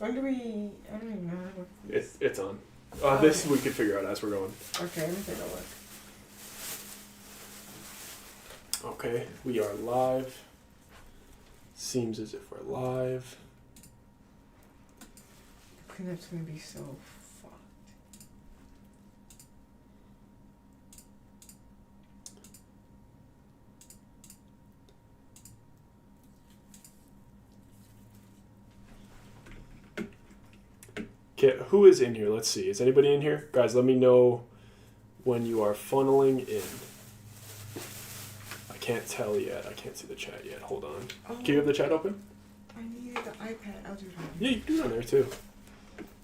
When do we... I don't even know. It's on. This we could figure out as we're going. Okay, let me take a look. Okay, we are live. Seems as if we're live. The cleanup's gonna be so fucked. Okay, who is in here? Let's see. Is anybody in here? Guys, let me know when you are funneling in. I can't tell yet. I can't see the chat yet. Hold on. Oh, Can you have the chat open? I needed the iPad. I'll do that. Yeah, you can do it on there too.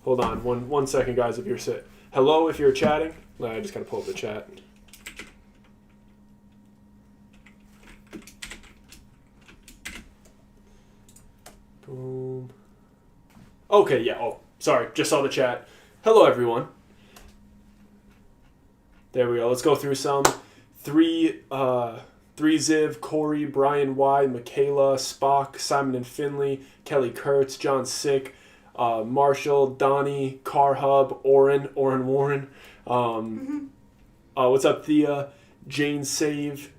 Hold on. One second, guys, if you're sit. Hello, if you're chatting. No, I just gotta pull up the chat. Boom. Okay, yeah. Oh, sorry. Just saw the chat. Hello, everyone. There we go. Let's go through some. Three Ziv, Corey, Brian Y, Michaela, Spock, Simon and Finley, Kelly Kurtz, John Sick, Marshall, Donnie, Car Hub, Oren Warren. What's up, Thea? Jane Save,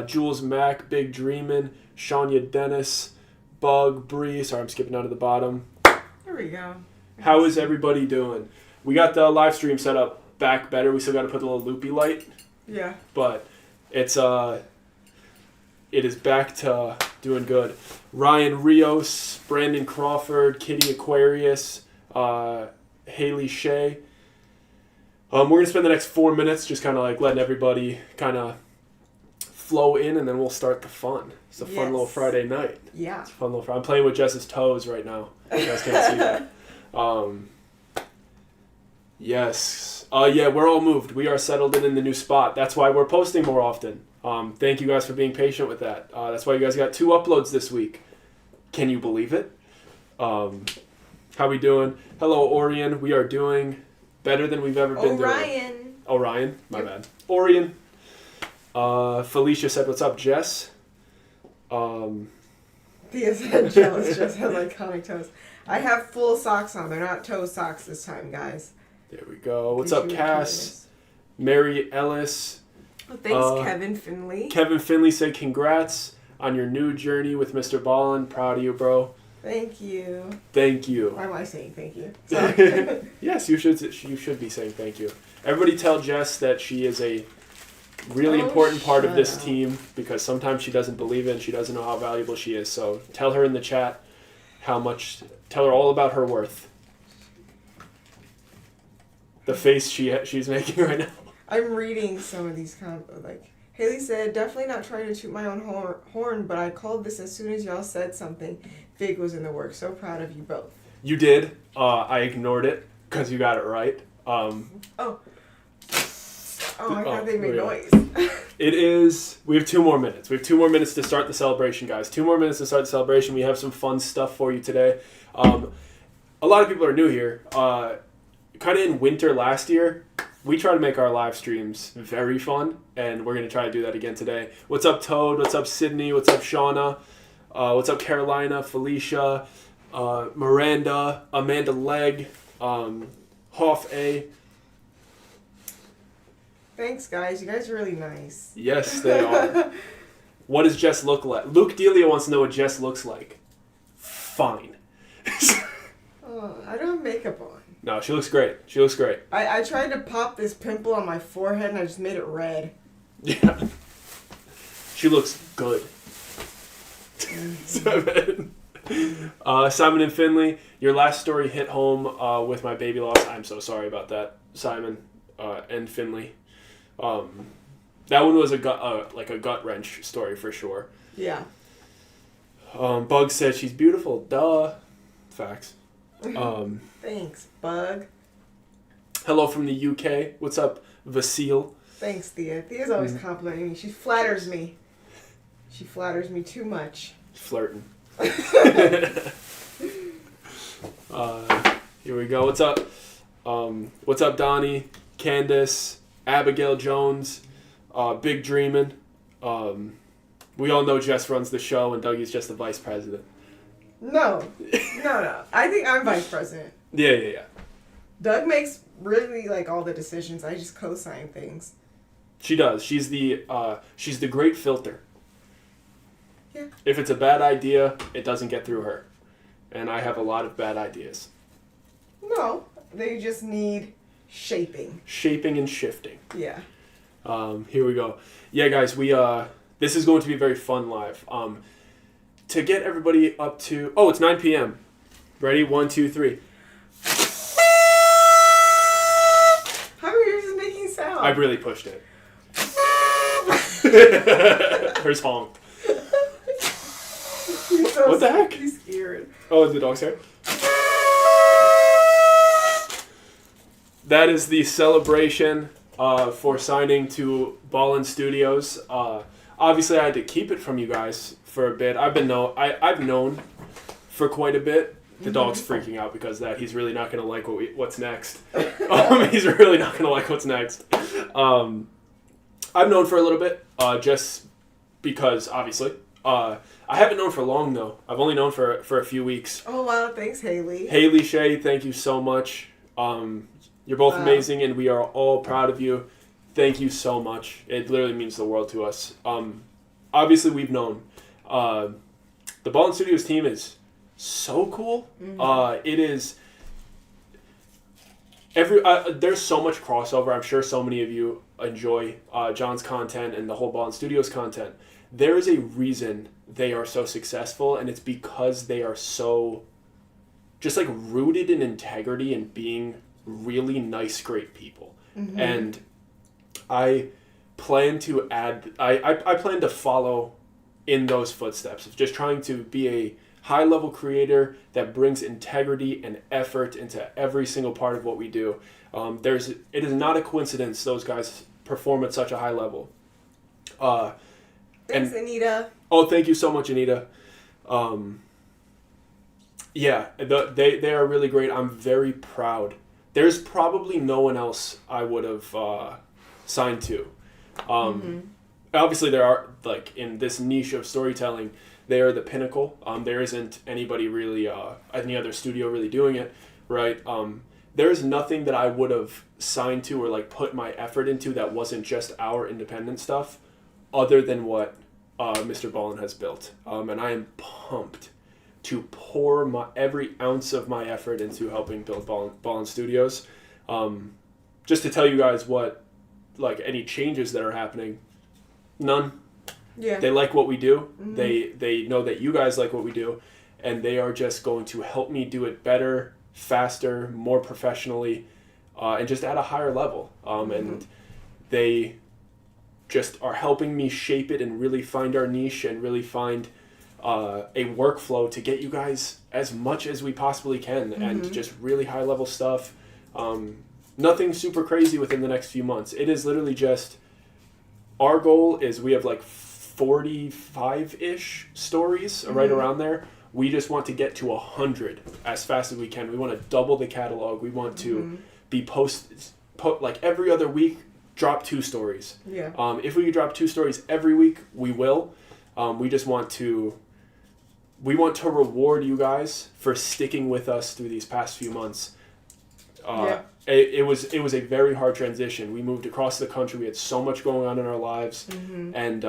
Jules Mack, Big Dreamin', Shania Dennis, Bug, Bree. Sorry, I'm skipping down to the bottom. There we go. How is everybody doing? We got the live stream set up back better. We still got to put the little loopy light. Yeah. But it is back to doing good. Ryan Rios, Brandon Crawford, Kitty Aquarius, Haley Shea. We're going to spend the next 4 minutes just kind of like letting everybody kind of flow in, and then we'll start the fun. It's a fun little Friday night. Yeah. It's a fun little Friday. I'm playing with Jess's toes right now. You guys can't see that. Yes. Yeah, we're all moved. We are settled in the new spot. That's why we're posting more often. Thank you guys for being patient with that. That's why you guys got 2 uploads this week. Can you believe it? How we doing? Hello, Orion. We are doing better than we've ever been doing. Orion. My bad. Orion. Felicia said, "What's up, Jess?" Thea said Jess has iconic toes. I have full socks on. They're not toe socks this time, guys. There we go. What's up, Cass? Mary Ellis. Well, thanks, Kevin Finley. Kevin Finley said, "Congrats on your new journey with Mr. Ballin. Proud of you, bro." Thank you. Thank you. Why am I saying thank you? Sorry. Yes, you should be saying thank you. Everybody tell Jess that she is a really important part of this team, because sometimes she doesn't believe it and she doesn't know how valuable she is. So tell her in the chat tell her all about her worth. The face she's making right now. I'm reading some of these Haley said, "Definitely not trying to toot my own horn, but I called this as soon as y'all said something big was in the works. So proud of you both." You did. I ignored it because you got it right. Oh, I thought they made noise. It is. We have 2 more minutes. We have 2 more minutes to start the celebration, guys. 2 more minutes to start the celebration. We have some fun stuff for you today. A lot of people are new here. Kind of in winter last year, we try to make our live streams very fun, and we're going to try to do that again today. What's up, Toad? What's up, Sydney? What's up, Shauna? What's up, Carolina? Felicia? Miranda? Amanda Legg? Hoff A? Thanks, guys. You guys are really nice. Yes, they are. What does Jess look like? Luke Delia wants to know what Jess looks like. Fine. I don't have makeup on. No, she looks great. She looks great. I tried to pop this pimple on my forehead and I just made it red. Yeah. She looks good. Simon and Finley, your last story hit home with my baby loss. I'm so sorry about that, Simon and Finley. That one was a gut wrench story for sure. Yeah. Bug said she's beautiful. Duh. Facts. Thanks, Bug. Hello from the UK. What's up, Vasil? Thanks, Thea. Thea's always complimenting me. She flatters me. She flatters me too much. Flirting. Here we go. What's up? What's up, Donnie? Candace? Abigail Jones? Big Dreamin'. We all know Jess runs the show and Dougie's just the vice president. No. I think I'm vice president. Yeah. Doug makes really like all the decisions. I just co-sign things. She does. She's the great filter. Yeah. If it's a bad idea, it doesn't get through her. And I have a lot of bad ideas. No, they just need shaping. Shaping and shifting. Yeah. Here we go. Yeah, guys, this is going to be a very fun live. To get everybody up to... Oh, it's 9 p.m. Ready? 1, 2, 3. How are yours making sound? I really pushed it. Hers honked. What the heck? He's scared. Oh, the dog's hair? That is the celebration for signing to Ballin Studios. Obviously, I had to keep it from you guys for a bit. I've known for quite a bit. The dog's freaking out because of that. He's really not going to like what's next. He's really not going to like what's next. I've known for a little bit, just because, obviously. I haven't known for long, though. I've only known for a few weeks. Oh, wow. Thanks, Haley. Haley, Shay, thank you so much. You're both amazing, and we are all proud of you. Thank you so much. It literally means the world to us. Obviously, we've known. The Ballin Studios team is so cool. It is... there's so much crossover. I'm sure so many of you enjoy John's content and the whole Ballin Studios content. There is a reason they are so successful, and it's because they are so just like rooted in integrity and being really nice, great people. And I plan to I plan to follow in those footsteps of just trying to be a high-level creator that brings integrity and effort into every single part of what we do. It is not a coincidence those guys perform at such a high level. Thanks, Anita. Oh, thank you so much, Anita. Yeah, they are really great. I'm very proud. There's probably no one else I would have signed to. Obviously, there are, like, in this niche of storytelling, they are the pinnacle. There isn't anybody really, any other studio really doing it, right? There's nothing that I would have signed to or, like, put my effort into that wasn't just our independent stuff, other than what Mr. Ballin has built. And I am pumped to pour every ounce of my effort into helping build Ballin Studios. Just to tell you guys what, like, any changes that are happening, none. Yeah. They like what we do. They know that you guys like what we do, and they are just going to help me do it better, faster, more professionally, and just at a higher level. And they just are helping me shape it and really find our niche and really find a workflow to get you guys as much as we possibly can, and just really high level stuff. Nothing super crazy within the next few months. It is literally just, our goal is we have like 45-ish stories right around there. We just want to get to 100 as fast as we can. We want to double the catalog. We want to be like every other week, drop 2 stories. Yeah. If we could drop 2 stories every week, we will. We just want to reward you guys for sticking with us through these past few months. It was a very hard transition. We moved across the country. We had so much going on in our lives, and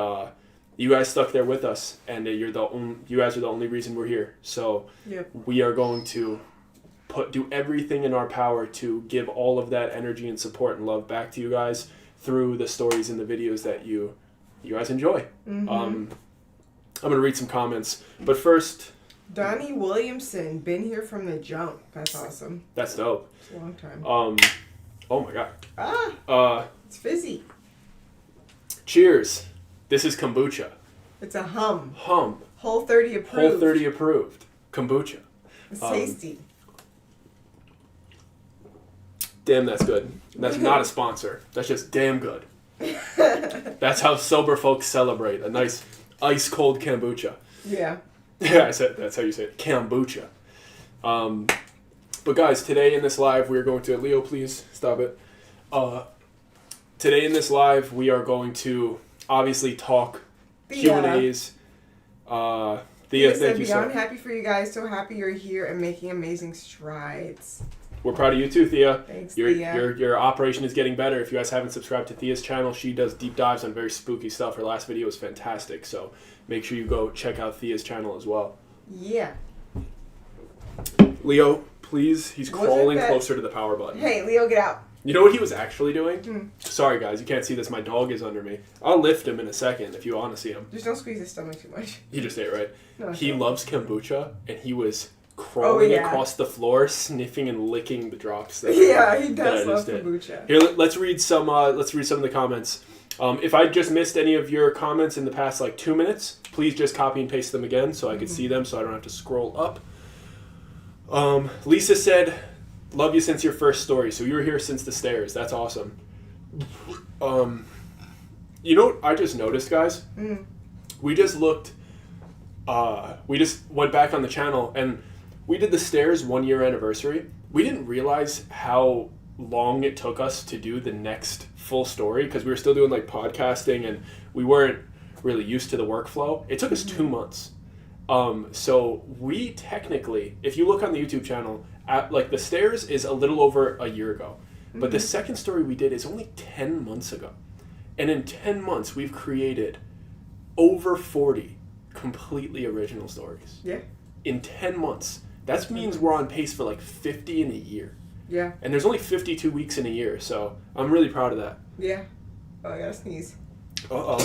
you guys stuck there with us. And you guys are the only reason we're here. So we are going to do everything in our power to give all of that energy and support and love back to you guys through the stories and the videos that you guys enjoy. I'm gonna read some comments, but first, Donnie Williamson, been here from the jump. That's awesome. That's dope. It's a long time. Oh my god. It's fizzy. Cheers. This is kombucha. It's a hum. Whole 30 approved. Whole 30 approved. Kombucha. It's tasty. Damn, that's good. That's not a sponsor. That's just damn good. That's how sober folks celebrate a nice ice cold kombucha. Yeah. Yeah, I said that's how you say it. Kombucha. But guys, today in this live, we're going to... Leo, please stop it. Today in this live, we are going to obviously talk Q&As, Thea, said, thank you beyond so. happy for you guys. So happy you're here and making amazing strides. We're proud of you too, Thea. Thanks, Your Thea. your operation is getting better. If you guys haven't subscribed to Thea's channel, she does deep dives on very spooky stuff. Her last video was fantastic, so make sure you go check out Thea's channel as well. Yeah. Leo, please. He's Wasn't crawling that- closer to the power button. Hey, Leo, get out. You know what he was actually doing? Hmm. Sorry, guys, you can't see this. My dog is under me. I'll lift him in a second if you want to see him. Just don't squeeze his stomach too much. He just ate, right? No, He don't. loves kombucha, and he was crawling yeah. across the floor, sniffing and licking the drops. Yeah, he that I does love just did. kombucha. Here, let's read some. Let's read some of the comments. If I just missed any of your comments in the past 2 minutes, please just copy and paste them again so I could see them, so I don't have to scroll up. Lisa said, "Love you since your first story." So you were here since the stairs. That's awesome. You know what I just noticed, guys? Mm. We just looked. We just went back on the channel and we did the stairs 1 year anniversary. We didn't realize how long it took us to do the next full story because we were still doing podcasting and we weren't really used to the workflow. It took us 2 months. So we technically, if you look on the YouTube channel, the stairs is a little over a year ago, but the second story we did is only 10 months ago. And in 10 months, we've created over 40 completely original stories. Yeah. In 10 months. That means we're on pace for 50 in a year. Yeah. And there's only 52 weeks in a year, so I'm really proud of that. Yeah. Oh, I gotta sneeze. Uh-oh.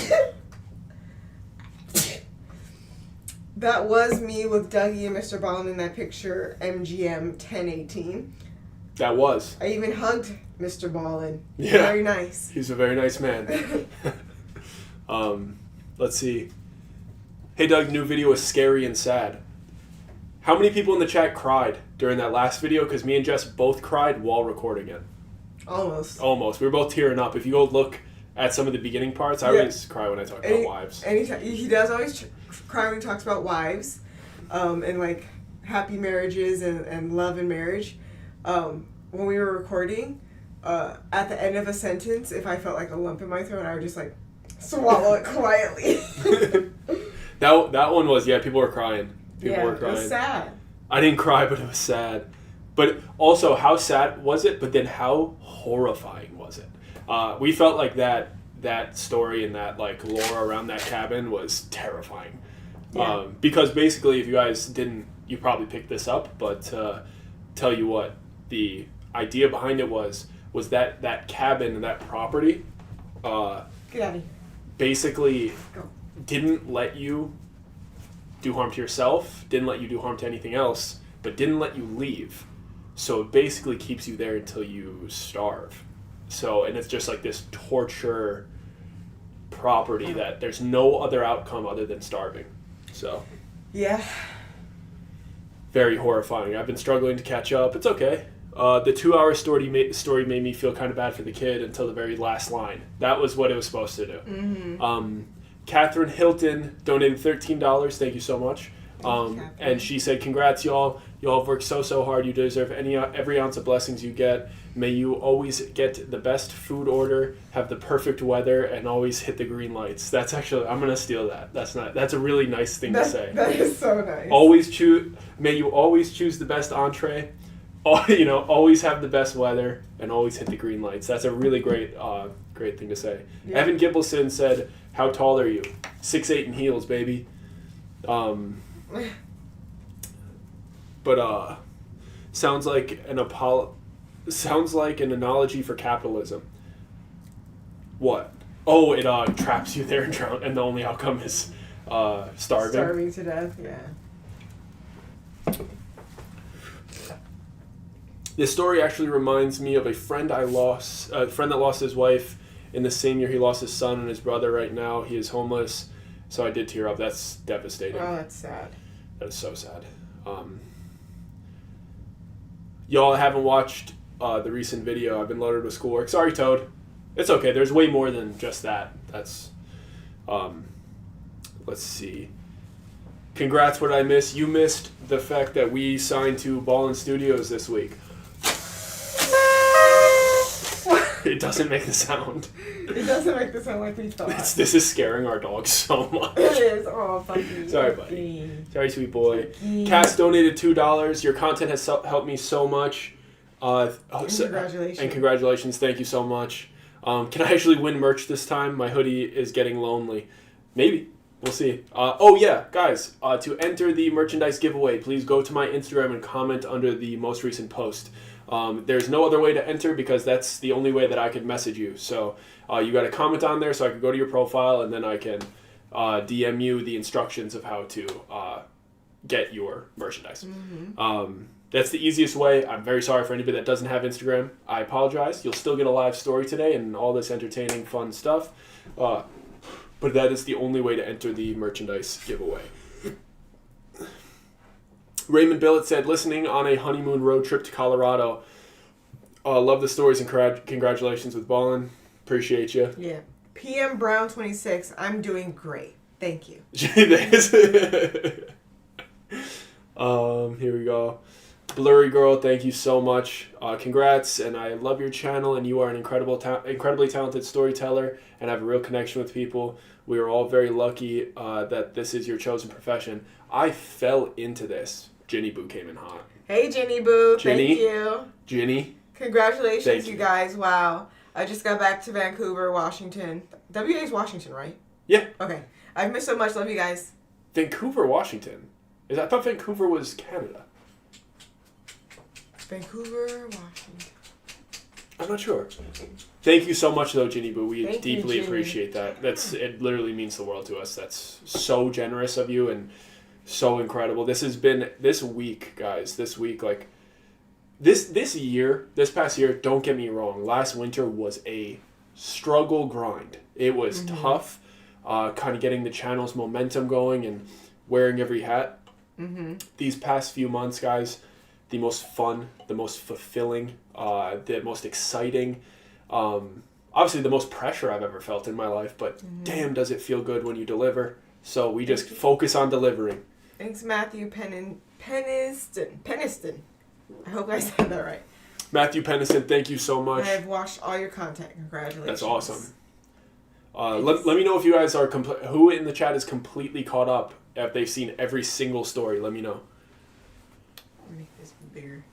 That was me with Dougie and Mr. Ballin in that picture, MGM 1018. That was. I even hugged Mr. Ballin. Yeah. Very nice. He's a very nice man. Let's see. Hey, Doug, new video is scary and sad. How many people in the chat cried during that last video? Because me and Jess both cried while recording it. Almost. Almost. We were both tearing up. If you go look at some of the beginning parts, I always cry when I talk about wives. He does always cry when he talks about wives, and happy marriages and love and marriage. When we were recording, at the end of a sentence, if I felt a lump in my throat, I would just swallow it quietly. That one was, people were crying. People were crying. It was sad. I didn't cry, but it was sad. But also, how sad was it? But then how horrifying was it? We felt like that story and that lore around that cabin was terrifying. Yeah. Because basically, if you guys didn't, you probably picked this up. But tell you what, the idea behind it was that cabin and that property, Get out of here. basically Go. didn't let you do harm to yourself, didn't let you do harm to anything else, but didn't let you leave. So it basically keeps you there until you starve. So, and it's just this torture property that there's no other outcome other than starving. So, Yeah. very horrifying. I've been struggling to catch up. It's okay. The 2-hour story made me feel kind of bad for the kid until the very last line. That was what it was supposed to do. Mm-hmm. Catherine Hilton donated $13. Thank you so much. And she said, "Congrats, y'all. Y'all have worked so hard. You deserve every ounce of blessings you get. May you always get the best food order, have the perfect weather, and always hit the green lights." That's actually, I'm gonna steal that. That's a really nice thing to say. That is so nice. May you always choose the best entree. Always have the best weather and always hit the green lights. That's a really great thing to say. Yeah. Evan Gibbleson said, "How tall are you?" 6'8" in heels, baby. But sounds like an analogy for capitalism. What? Oh, it traps you there and the only outcome is starving. Starving to death, yeah. This story actually reminds me of a friend that lost his wife in the same year he lost his son and his brother. Right now, he is homeless. So I did tear up. That's devastating. Oh, that's sad. That is so sad. Y'all haven't watched the recent video. I've been loaded with schoolwork. Sorry, Toad. It's okay. There's way more than just that. That's, let's see. Congrats, what did I miss? You missed the fact that we signed to Ballin Studios this week. It doesn't make the sound. It doesn't make the sound like we thought. This is scaring our dog so much. It is. Oh, Bucky. Sorry, buddy. Sorry, sweet boy. Cass donated $2. Your content has helped me so much. Congratulations. And congratulations. Thank you so much. Can I actually win merch this time? My hoodie is getting lonely. Maybe. We'll see. Oh, yeah, guys. To enter the merchandise giveaway, please go to my Instagram and comment under the most recent post. There's no other way to enter because that's the only way that I can message you. So you got to comment on there so I can go to your profile and then I can DM you the instructions of how to get your merchandise. Mm-hmm. That's the easiest way. I'm very sorry for anybody that doesn't have Instagram. I apologize. You'll still get a live story today and all this entertaining, fun stuff. But that is the only way to enter the merchandise giveaway. Raymond Billett said, listening on a honeymoon road trip to Colorado. Love the stories and congratulations with ballin'. Appreciate you. Yeah. PM Brown 26. I'm doing great. Thank you. Here we go. Blurry Girl, thank you so much. Congrats, and I love your channel, and you are an incredibly talented storyteller and have a real connection with people. We are all very lucky that this is your chosen profession. I fell into this. Ginny Boo came in hot. Hey, Ginny Boo. Ginny? Thank you. Ginny. Congratulations, Thank you guys. Wow. I just got back to Vancouver, Washington. WA's Washington, right? Yeah. Okay. I've missed so much. Love you guys. Vancouver, Washington. I thought Vancouver was Canada. Vancouver, Washington. I'm not sure. Thank you so much, though, Ginny Boo. We Thank deeply you, appreciate that. It literally means the world to us. That's so generous of you and so incredible. This has been this week, guys. This week, like this past year. Don't get me wrong. Last winter was a struggle grind. It was tough. Kind of getting the channel's momentum going and wearing every hat. Mm-hmm. These past few months, guys. The most fun, the most fulfilling, the most exciting, obviously the most pressure I've ever felt in my life, but damn does it feel good when you deliver. So we just focus on delivering. Thanks, Matthew Peniston. I hope I said that right. Matthew Peniston, thank you so much. I've watched all your content. Congratulations. That's awesome. Let me know if you guys are, who in the chat is completely caught up, if they've seen every single story. Let me know. Make this bigger.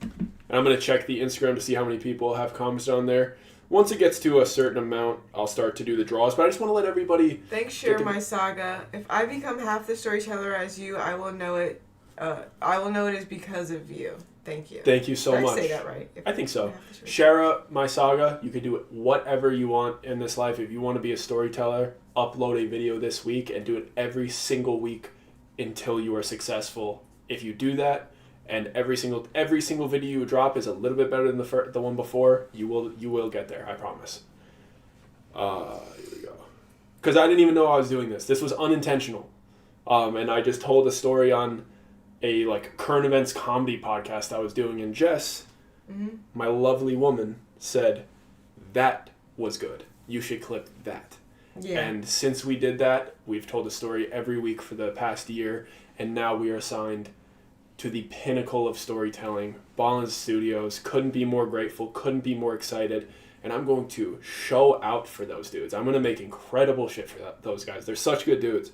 And I'm going to check the Instagram to see how many people have commented on there. Once it gets to a certain amount, I'll start to do the draws. But I just want to let everybody... Thanks, Share My Saga. If I become half the storyteller as you, I will know it. I will know it is because of you. Thank you. Thank you so much. Did I say that right? I think so. Share My Saga. You can do whatever you want in this life. If you want to be a storyteller, upload a video this week and do it every single week until you are successful. If you do that, and every single video you drop is a little bit better than the one before, you will get there. I promise. Here we go. Because I didn't even know I was doing this. This was unintentional, and I just told a story on a current events comedy podcast I was doing, and Jess, my lovely woman, said that was good. You should clip that. Yeah. And since we did that, we've told a story every week for the past year, and now we are signed to the pinnacle of storytelling. Ballin' Studios. Couldn't be more grateful, couldn't be more excited, and I'm going to show out for those dudes. I'm going to make incredible shit for those guys. They're such good dudes.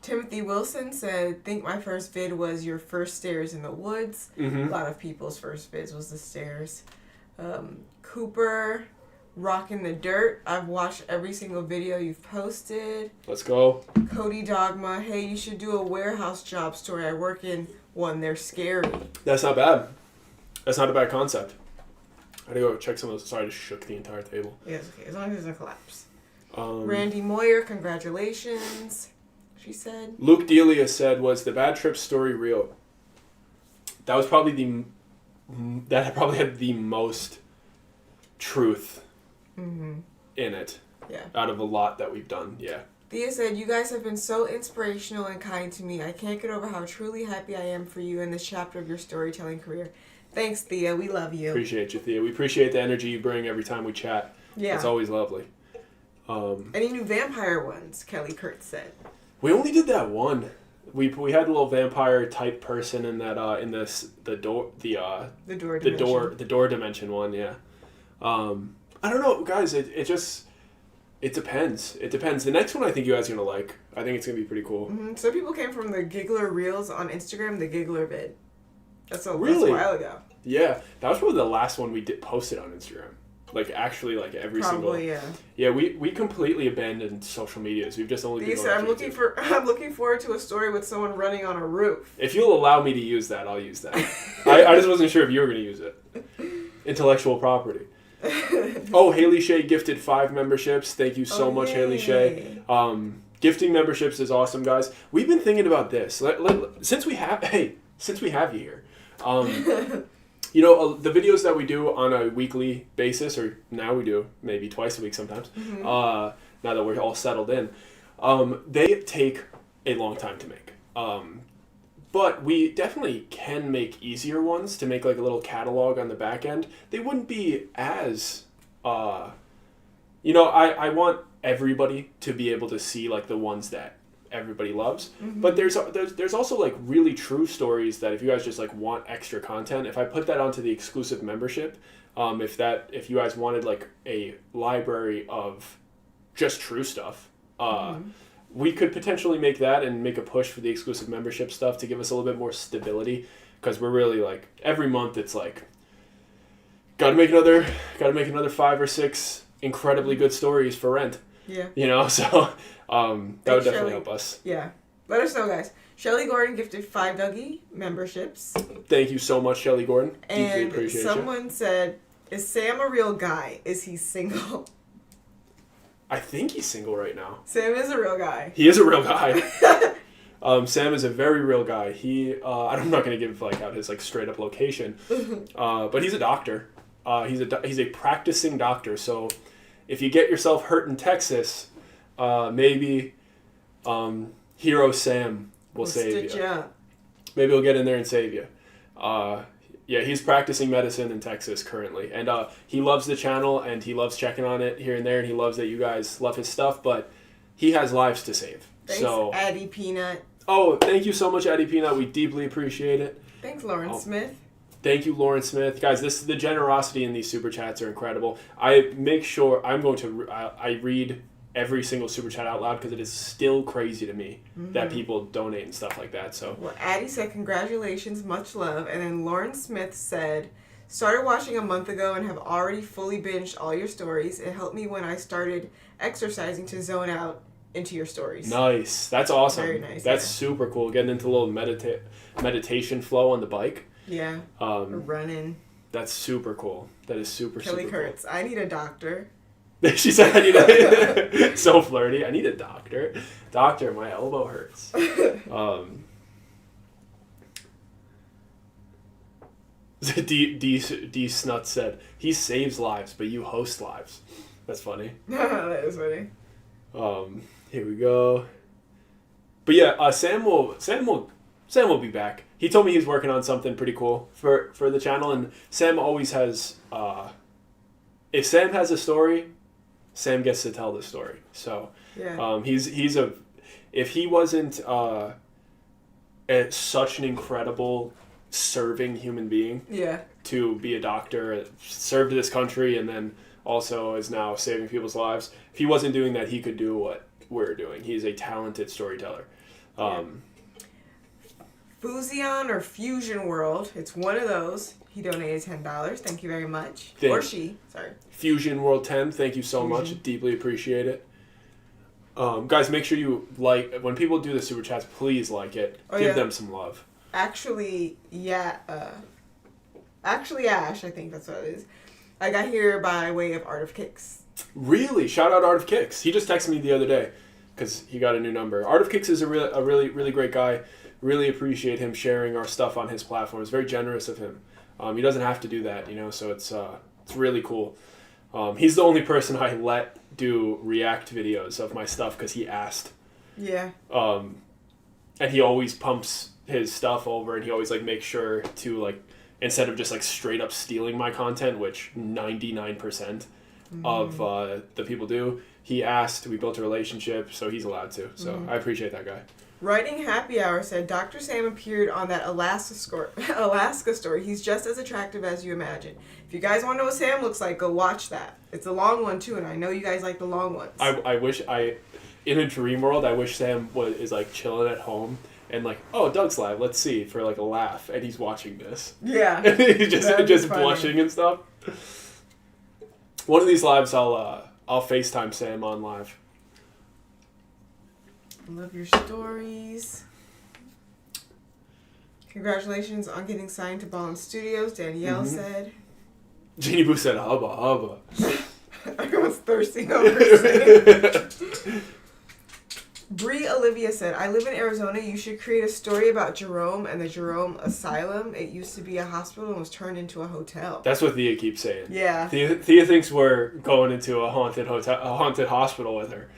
Timothy Wilson said, think my first vid was your first stairs in the woods. A lot of people's first vids was the stairs. Cooper, Rockin' the Dirt. I've watched every single video you've posted. Let's go. Cody Dogma. Hey, you should do a warehouse job story. I work in one. They're scary. That's not bad. That's not a bad concept. I gotta go check some of those. Sorry, I just shook the entire table. Yes, okay. As long as there's no collapse. Randy Moyer, congratulations. She said. Luke Delia said, was the bad trip story real? That was probably that probably had the most truth in it. Yeah. Out of a lot that we've done. Yeah. Thea said, you guys have been so inspirational and kind to me. I can't get over how truly happy I am for you in this chapter of your storytelling career. Thanks, Thea. We love you. Appreciate you, Thea. We appreciate the energy you bring every time we chat. Yeah. It's always lovely. Any new vampire ones, Kelly Kurtz said. We only did that one. We had a little vampire type person in that the door dimension one, yeah. I don't know, guys. It depends. It depends. The next one I think you guys are gonna like. I think it's gonna be pretty cool. Mm-hmm. Some people came from the Giggler Reels on Instagram, the Giggler vid. That's a while ago. Yeah, that was probably the last one we posted on Instagram. Like actually, like every single. Yeah. Yeah, we completely abandoned social medias. We've just only. I'm looking forward to a story with someone running on a roof. If you'll allow me to use that, I'll use that. I just wasn't sure if you were going to use it. Intellectual property. Oh, Haley Shea gifted 5 memberships. Thank you so much, Haley Shea. Gifting memberships is awesome, guys. We've been thinking about this since we have you here. You know, the videos that we do on a weekly basis, or now we do maybe twice a week sometimes. Mm-hmm. Now that we're all settled in, they take a long time to make. But we definitely can make easier ones to make like a little catalog on the back end. They wouldn't be as, I want everybody to be able to see like the ones that everybody loves. Mm-hmm. But there's also like really true stories that if you guys just like want extra content, if I put that onto the exclusive membership, if you guys wanted like a library of just true stuff, we could potentially make that and make a push for the exclusive membership stuff to give us a little bit more stability, because we're really like every month it's like gotta make another 5 or 6 incredibly good stories for rent. Yeah. You know, so that would definitely help us. Yeah. Let us know, guys. Shelly Gordon gifted 5 Dougie memberships. Thank you so much, Shelly Gordon. And deeply appreciate someone said, "Is Sam a real guy? Is he single?" I think he's single right now. Sam is a real guy. He is a real guy. Sam is a very real guy. I'm not going to give like out his like straight up location, but he's a doctor. He's a practicing doctor. So if you get yourself hurt in Texas, maybe Hero Sam will save you. Maybe he'll get in there and save you. Yeah, he's practicing medicine in Texas currently, and he loves the channel, and he loves checking on it here and there, and he loves that you guys love his stuff, but he has lives to save. Thanks, Addie Peanut. Oh, thank you so much, Addie Peanut. We deeply appreciate it. Thanks, Lauren Smith. Thank you, Lauren Smith. Guys, the generosity in these super chats are incredible. I make sure I read every single super chat out loud, because it is still crazy to me that people donate and stuff like that. So, well, Addie said congratulations, much love, and then Lauren Smith said, started watching a month ago and have already fully binged all your stories. It helped me when I started exercising to zone out into your stories. Nice. That's awesome. Very nice. That's super cool. Getting into a little meditation flow on the bike. Yeah. Or running. That's super cool. That is super Kelly super Kurtz. cool. I need a doctor. She said, I need a... So flirty. I need a doctor. Doctor, my elbow hurts. D Snut said, he saves lives, but you host lives. That's funny. That is funny. Here we go. But yeah, Sam will be back. He told me he's working on something pretty cool for the channel, and Sam always has... if Sam has a story, Sam gets to tell the story. So yeah. If he wasn't such an incredible serving human being, to be a doctor, served this country, and then also is now saving people's lives. If he wasn't doing that, he could do what we're doing. He's a talented storyteller. Fusion or Fusion World, it's one of those. He donated $10. Thank you very much. Or she, sorry. Fusion World 10, thank you so much. Deeply appreciate it. Guys, make sure you like, when people do the super chats, please like it. Give them some love. Actually, Ash, I think that's what it is. I got here by way of Art of Kicks. Really? Shout out Art of Kicks. He just texted me the other day because he got a new number. Art of Kicks is a really, really great guy. Really appreciate him sharing our stuff on his platform. It's very generous of him. He doesn't have to do that, so it's really cool. He's the only person I let do react videos of my stuff because he asked. Yeah. And he always pumps his stuff over, and he always makes sure to instead of just straight up stealing my content, which 99% of the people do. He asked. We built a relationship, so he's allowed to. So I appreciate that guy. Writing Happy Hour said, Dr. Sam appeared on that Alaska story. He's just as attractive as you imagine. If you guys want to know what Sam looks like, go watch that. It's a long one, too, and I know you guys like the long ones. I wish in a dream world, I wish Sam is like chilling at home and like, oh, Doug's live, let's see, for like a laugh, and he's watching this. Yeah. And he's just blushing and stuff. One of these lives, I'll FaceTime Sam on live. Love your stories. Congratulations on getting signed to Ballin Studios, Danielle said. Jeannie Boo said, hubba, hubba. Everyone's thirsty over it. Bree Olivia said, I live in Arizona. You should create a story about Jerome and the Jerome Asylum. It used to be a hospital and was turned into a hotel. That's what Thea keeps saying. Yeah. Thea thinks we're going into a haunted hospital with her.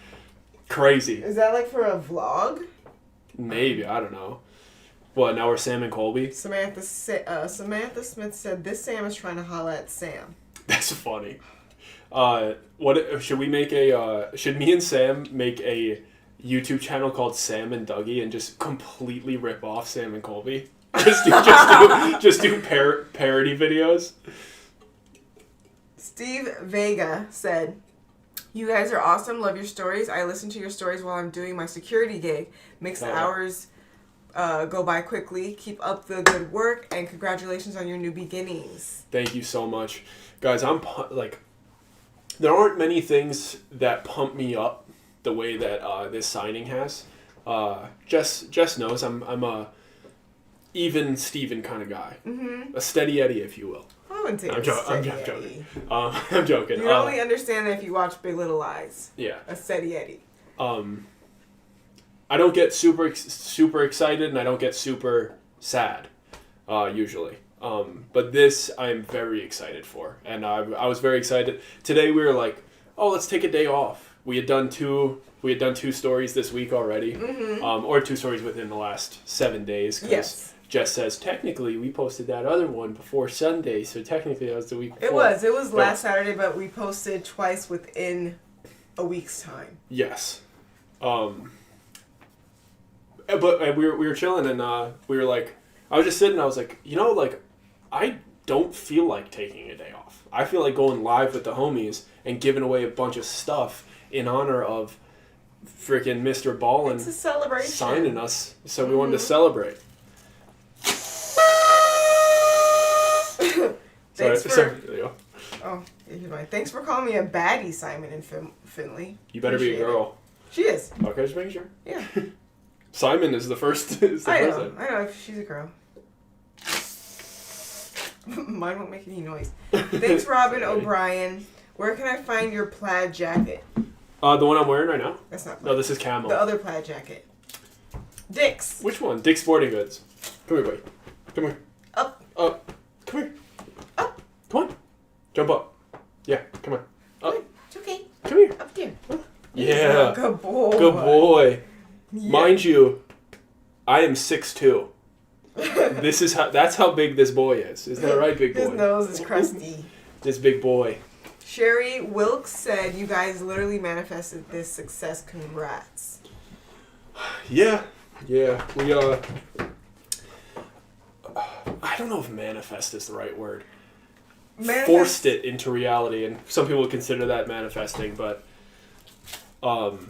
Crazy. Is that like for a vlog? Maybe, I don't know. What, now we're Sam and Colby? Samantha Smith said, this Sam is trying to holla at Sam. That's funny. What should we make should me and Sam make a YouTube channel called Sam and Dougie and just completely rip off Sam and Colby? Just do parody videos? Steve Vega said, you guys are awesome. Love your stories. I listen to your stories while I'm doing my security gig. Makes the hours go by quickly. Keep up the good work, and congratulations on your new beginnings. Thank you so much. Guys, I'm like, there aren't many things that pump me up the way that this signing has. Jess knows I'm a even Steven kind of guy. Mm-hmm. A steady Eddie, if you will. I wouldn't say I'm joking. I'm joking. You only understand that if you watch Big Little Lies. Yeah. A steady Eddie. I don't get super excited and I don't get super sad, usually. But this I'm very excited for, and I was very excited. Today we were like, oh, let's take a day off. We had done two stories this week already, or 2 stories within the last 7 days. Yes. Jess says, technically, we posted that other one before Sunday, so technically that was the week before. It was last Saturday, but we posted twice within a week's time. Yes. But we were chilling, and we were like, I was just sitting, I was like, I don't feel like taking a day off. I feel like going live with the homies and giving away a bunch of stuff in honor of freaking Mr. Ballin. It's a celebration. Signing us, so we wanted to celebrate. Thanks for calling me a baddie, Simon and Finley. You better be a girl. She is. Okay, just making sure. Yeah. Simon is the first. I know. She's a girl. Mine won't make any noise. Thanks, Robin O'Brien. Where can I find your plaid jacket? The one I'm wearing right now? That's not plaid. No, this is camel. The other plaid jacket. Dick's. Which one? Dick's Sporting Goods. Come here, buddy. Come here. Up. Come here. Up. Come on. Jump up. Yeah, come on. Up. It's okay. Come here. Up there. Yeah. Good boy. Good boy. Yeah. Mind you, I am 6'2". That's how big this boy is. Isn't that right, big boy? His nose is crusty. This big boy. Sherry Wilkes said, you guys literally manifested this success. Congrats. Yeah. We, I don't know if manifest is the right word. Forced it into reality, and some people consider that manifesting, but...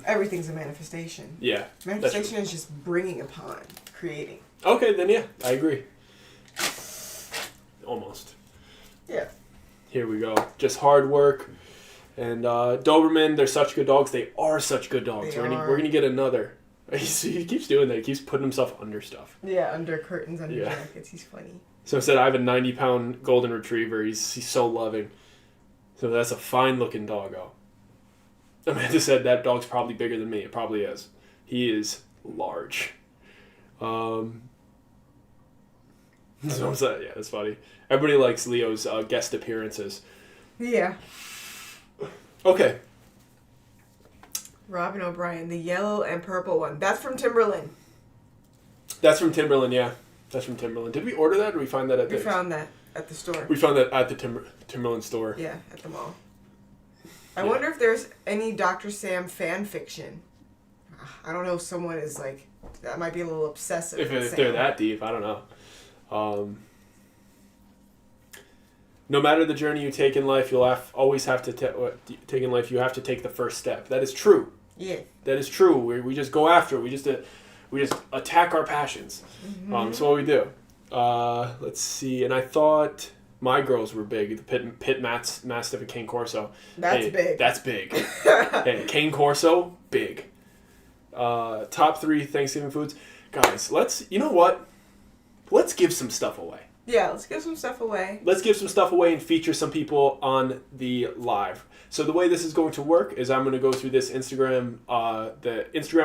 everything's a manifestation. Yeah. Manifestation is just bringing upon, creating. Okay, then yeah, I agree. Almost. Yeah. Here we go. Just hard work. And Doberman, they're such good dogs. They are such good dogs. We're gonna get another. He keeps doing that. He keeps putting himself under stuff. Yeah, under curtains, under jackets. He's funny. So instead, I have a 90-pound golden retriever. He's so loving. So that's a fine-looking doggo. Amanda said that dog's probably bigger than me. It probably is. He is large. So yeah, that's funny. Everybody likes Leo's guest appearances. Yeah. Okay. Robin O'Brien, the yellow and purple one. That's from Timberland. That's from Timberland, yeah. That's from Timberland. Did we order that, or we find that at the... We found that at the store. We found that at the Timberland store. Yeah, at the mall. I wonder if there's any Dr. Sam fan fiction. I don't know if someone is like, that might be a little obsessive. If they're that deep, I don't know. No matter the journey you take in life, you'll always have to take in life. You have to take the first step. That is true. Yeah. That is true. We just go after it. We just attack our passions. Mm-hmm. That's what we do. Let's see. And I thought my girls were big. The Pit Mastiff and Cane Corso. That's big. That's big. Hey, Cane Corso, big. Top 3 Thanksgiving foods. Guys, you know what? Let's give some stuff away. Yeah, let's give some stuff away. Let's give some stuff away and feature some people on the live. So the way this is going to work is I'm going to go through this Instagram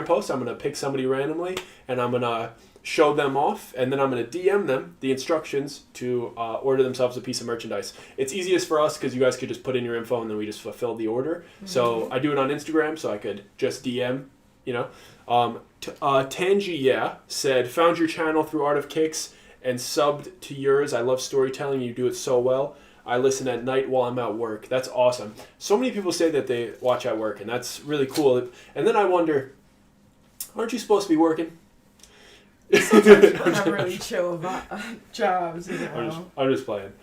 post. I'm going to pick somebody randomly, and I'm going to show them off, and then I'm going to DM them the instructions to order themselves a piece of merchandise. It's easiest for us because you guys could just put in your info, and then we just fulfill the order. Mm-hmm. So I do it on Instagram, so I could just DM, you know. Tangi said, found your channel through Art of Kicks and subbed to yours. I love storytelling. You do it so well. I listen at night while I'm at work. That's awesome. So many people say that they watch at work, and that's really cool. And then I wonder, aren't you supposed to be working? Sometimes people have really chill jobs, you know. I'm just playing.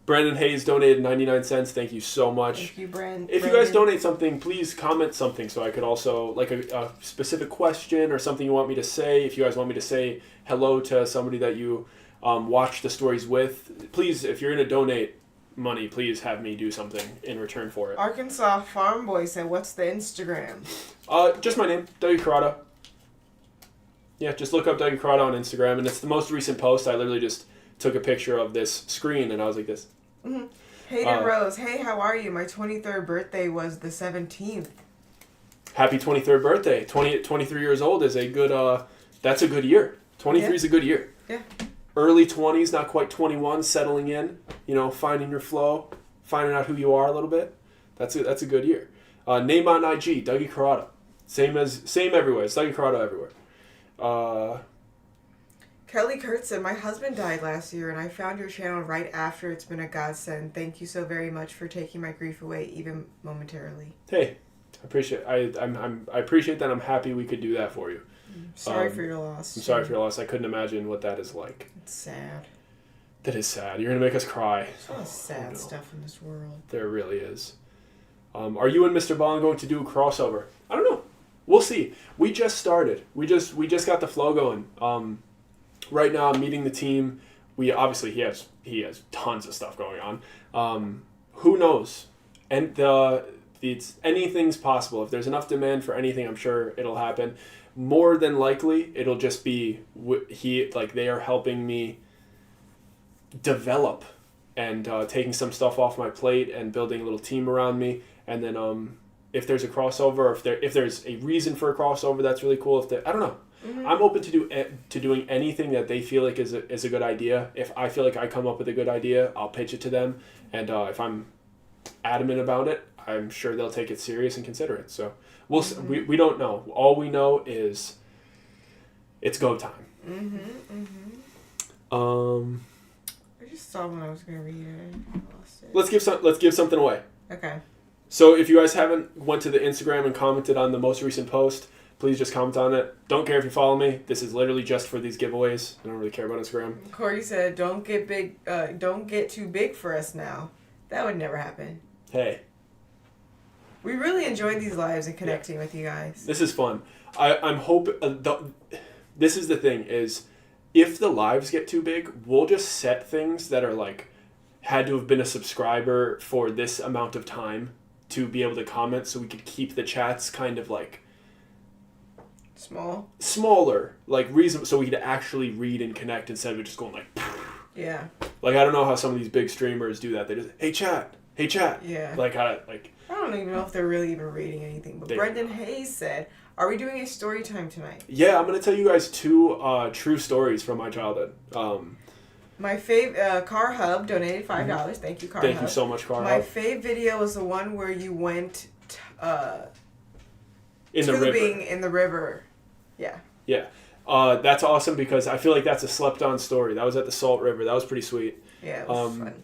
Brandon Hayes donated 99 cents. Thank you so much. Thank you, Brandon. If you guys donate something, please comment something so I could also, like a specific question or something you want me to say. If you guys want me to say hello to somebody that you watch the stories with, please, if you're going to donate money, please have me do something in return for it. Arkansas Farm Boy said, what's the Instagram? Just my name, Dougie Corrado. Yeah, just look up Dougie Corrado on Instagram, and it's the most recent post. I literally just took a picture of this screen, and I was like this. Mm-hmm. Hayden Rose, hey, how are you? My 23rd birthday was the 17th. Happy 23rd birthday. 23 years old is a good, that's a good year. 23 is a good year. Yeah. Early 20s, not quite 21, settling in, you know, finding your flow, finding out who you are a little bit. That's a good year. Name on IG, Dougie Corrado. Same everywhere. It's Dougie Corrado everywhere. Kelly Kurtz said, my husband died last year, and I found your channel right after. It's been a godsend. Thank you so very much for taking my grief away, even momentarily. Hey, I appreciate. I appreciate that. I'm happy we could do that for you. Sorry for your loss. I'm sorry for your loss. I couldn't imagine what that is like. It's sad. That is sad. You're gonna make us cry. There's a lot of sad stuff in this world. There really is. Are you and Mr. Bond going to do a crossover? I don't know. We'll see. We just started. We just got the flow going. Right now, I'm meeting the team. He has tons of stuff going on. Who knows? And anything's possible. If there's enough demand for anything, I'm sure it'll happen. More than likely, it'll just be they are helping me develop and taking some stuff off my plate and building a little team around me. And then if there's a crossover, or if there's a reason for a crossover, that's really cool. I don't know. Mm-hmm. I'm open to doing anything that they feel like is a good idea. If I feel like I come up with a good idea, I'll pitch it to them. And if I'm adamant about it, I'm sure they'll take it serious and consider it. So we don't know. All we know is it's go time. Mm-hmm. Mm-hmm. I just saw when I was gonna read it. I lost it. Let's give something away. Okay. So if you guys haven't went to the Instagram and commented on the most recent post, please just comment on it. Don't care if you follow me. This is literally just for these giveaways. I don't really care about Instagram. Corey said, "Don't get big. Don't get too big for us now. That would never happen." Hey. We really enjoyed these lives and connecting with you guys. This is fun. I'm hoping. This is the thing is, if the lives get too big, we'll just set things that are like, had to have been a subscriber for this amount of time to be able to comment, so we could keep the chats kind of like smaller, like reason, so we could actually read and connect instead of just going like. Yeah. Like I don't know how some of these big streamers do that. They just hey chat. Yeah. I don't even know if they're really even reading anything. But Brendan Hayes said, "Are we doing a story time tonight?" Yeah, I'm gonna tell you guys 2 true stories from my childhood. My Car Hub donated $5. Mm-hmm. Thank you, Car Hub. Thank you so much, Car Hub. My fave video was the one where you went in the river. Yeah. Yeah. That's awesome because I feel like that's a slept-on story. That was at the Salt River. That was pretty sweet. Yeah, it was fun.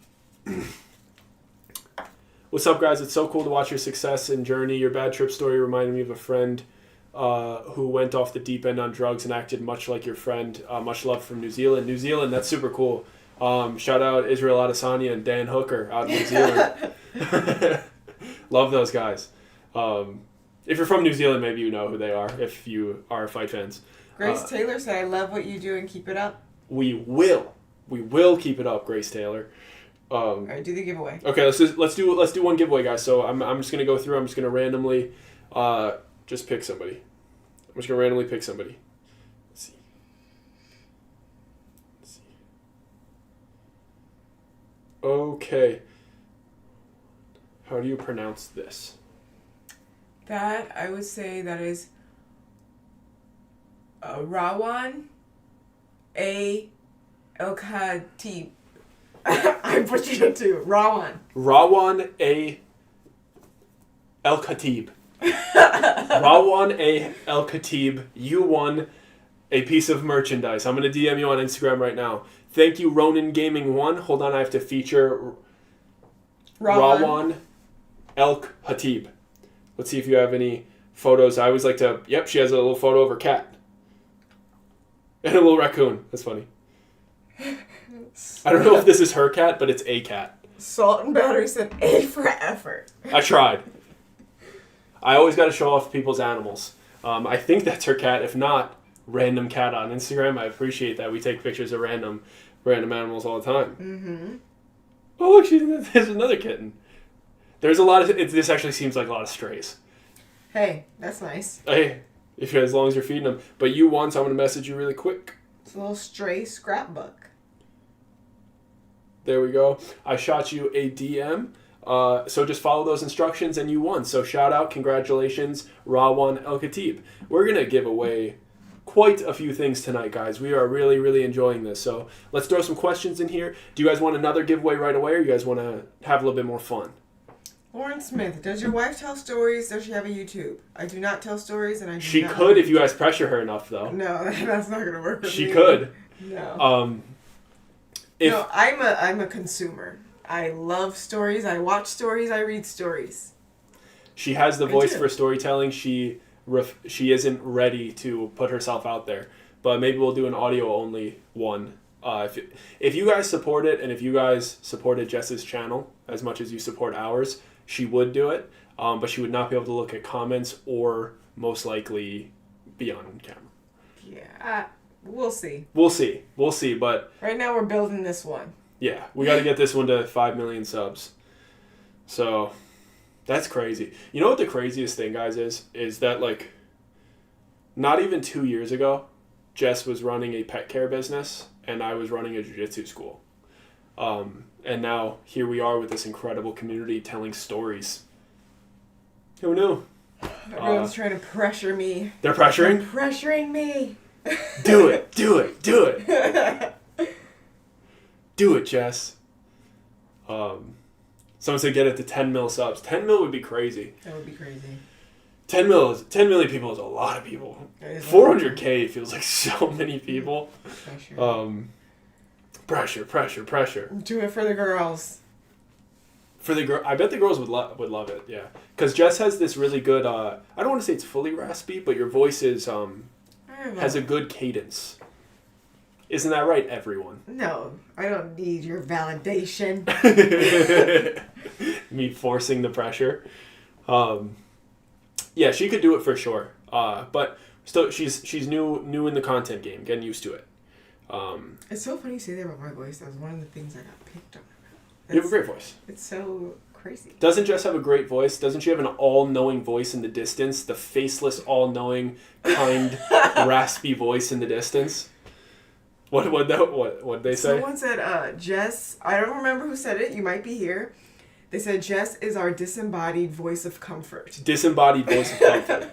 What's up, guys? It's so cool to watch your success and journey. Your bad trip story reminded me of a friend who went off the deep end on drugs and acted much like your friend. Much love from New Zealand. New Zealand, that's super cool. Shout out Israel Adesanya and Dan Hooker out in New Zealand. Love those guys. If you're from New Zealand, maybe you know who they are if you are fight fans. Grace Taylor said, "I love what you do and keep it up." We will keep it up, Grace Taylor. All right, do the giveaway. Okay, let's do one giveaway, guys. So I'm just gonna go through. I'm just gonna randomly just pick somebody. I'm just gonna randomly pick somebody. Let's see. Okay. How do you pronounce this? That, I would say that is Rawan A. El Khatib. I butchered it too. Rawan. Rawan A. El Khatib. Rawan A. El Khatib, you won a piece of merchandise. I'm going to DM you on Instagram right now. Thank you, Ronin Gaming 1. Hold on, I have to feature Rawan El Khatib. Let's see if you have any photos. I always like to... Yep, she has a little photo of her cat. And a little raccoon. That's funny. I don't know if this is her cat, but it's a cat. Salt and Battery said A for effort. I tried. I always got to show off people's animals. I think that's her cat. If not, random cat on Instagram. I appreciate that. We take pictures of random animals all the time. Mm-hmm. Oh, look, there's another kitten. There's a lot of... This actually seems like a lot of strays. Hey, that's nice. Hey, as long as you're feeding them. But you won, so I'm going to message you really quick. It's a little stray scrapbook. There we go. I shot you a DM. So just follow those instructions and you won. So shout out, congratulations, Rawan El Khatib. We're going to give away quite a few things tonight, guys. We are really, really enjoying this. So let's throw some questions in here. Do you guys want another giveaway right away, or you guys want to have a little bit more fun? Lauren Smith, does your wife tell stories? Does she have a YouTube? I do not tell stories, and I do She not could if you guys pressure her enough, though. No, that's not going to work with She me. could. No. If, No, I'm a consumer. I love stories. I watch stories. I read stories. She has the voice for storytelling. She isn't ready to put herself out there. But maybe we'll do an audio-only one. If you guys support it, and if you guys supported Jess's channel as much as you support ours, she would do it. But she would not be able to look at comments or most likely be on camera. Yeah, we'll see. We'll see, but... Right now we're building this one. Yeah, we got to get this one to 5 million subs. So, that's crazy. You know what the craziest thing, guys, is that, like, not even 2 years ago, Jess was running a pet care business, and I was running a jiu-jitsu school. And now, here we are with this incredible community telling stories. Who knew? Everyone's trying to pressure me. They're pressuring? They're pressuring me. Do it. Do it, Jess. Someone said get it to 10 mil subs. 10 mil would be crazy. That would be crazy. 10 million people is a lot of people. 400K feels like so many people. Pressure. Do it for the girls. For the girl, I bet the girls would love it. Yeah, because Jess has this really good. I don't want to say it's fully raspy, but your voice is has a good cadence. Isn't that right, everyone? No, I don't need your validation. Me forcing the pressure. Yeah, she could do it for sure. But still, she's new in the content game, getting used to it. It's so funny you say that about my voice. That was one of the things I got picked on. You have a great voice. It's so crazy. Doesn't Jess have a great voice? Doesn't she have an all-knowing voice in the distance? The faceless, all-knowing, kind, raspy voice in the distance? What they say? Someone said, Jess, I don't remember who said it. You might be here. They said, Jess is our disembodied voice of comfort. Disembodied voice of comfort.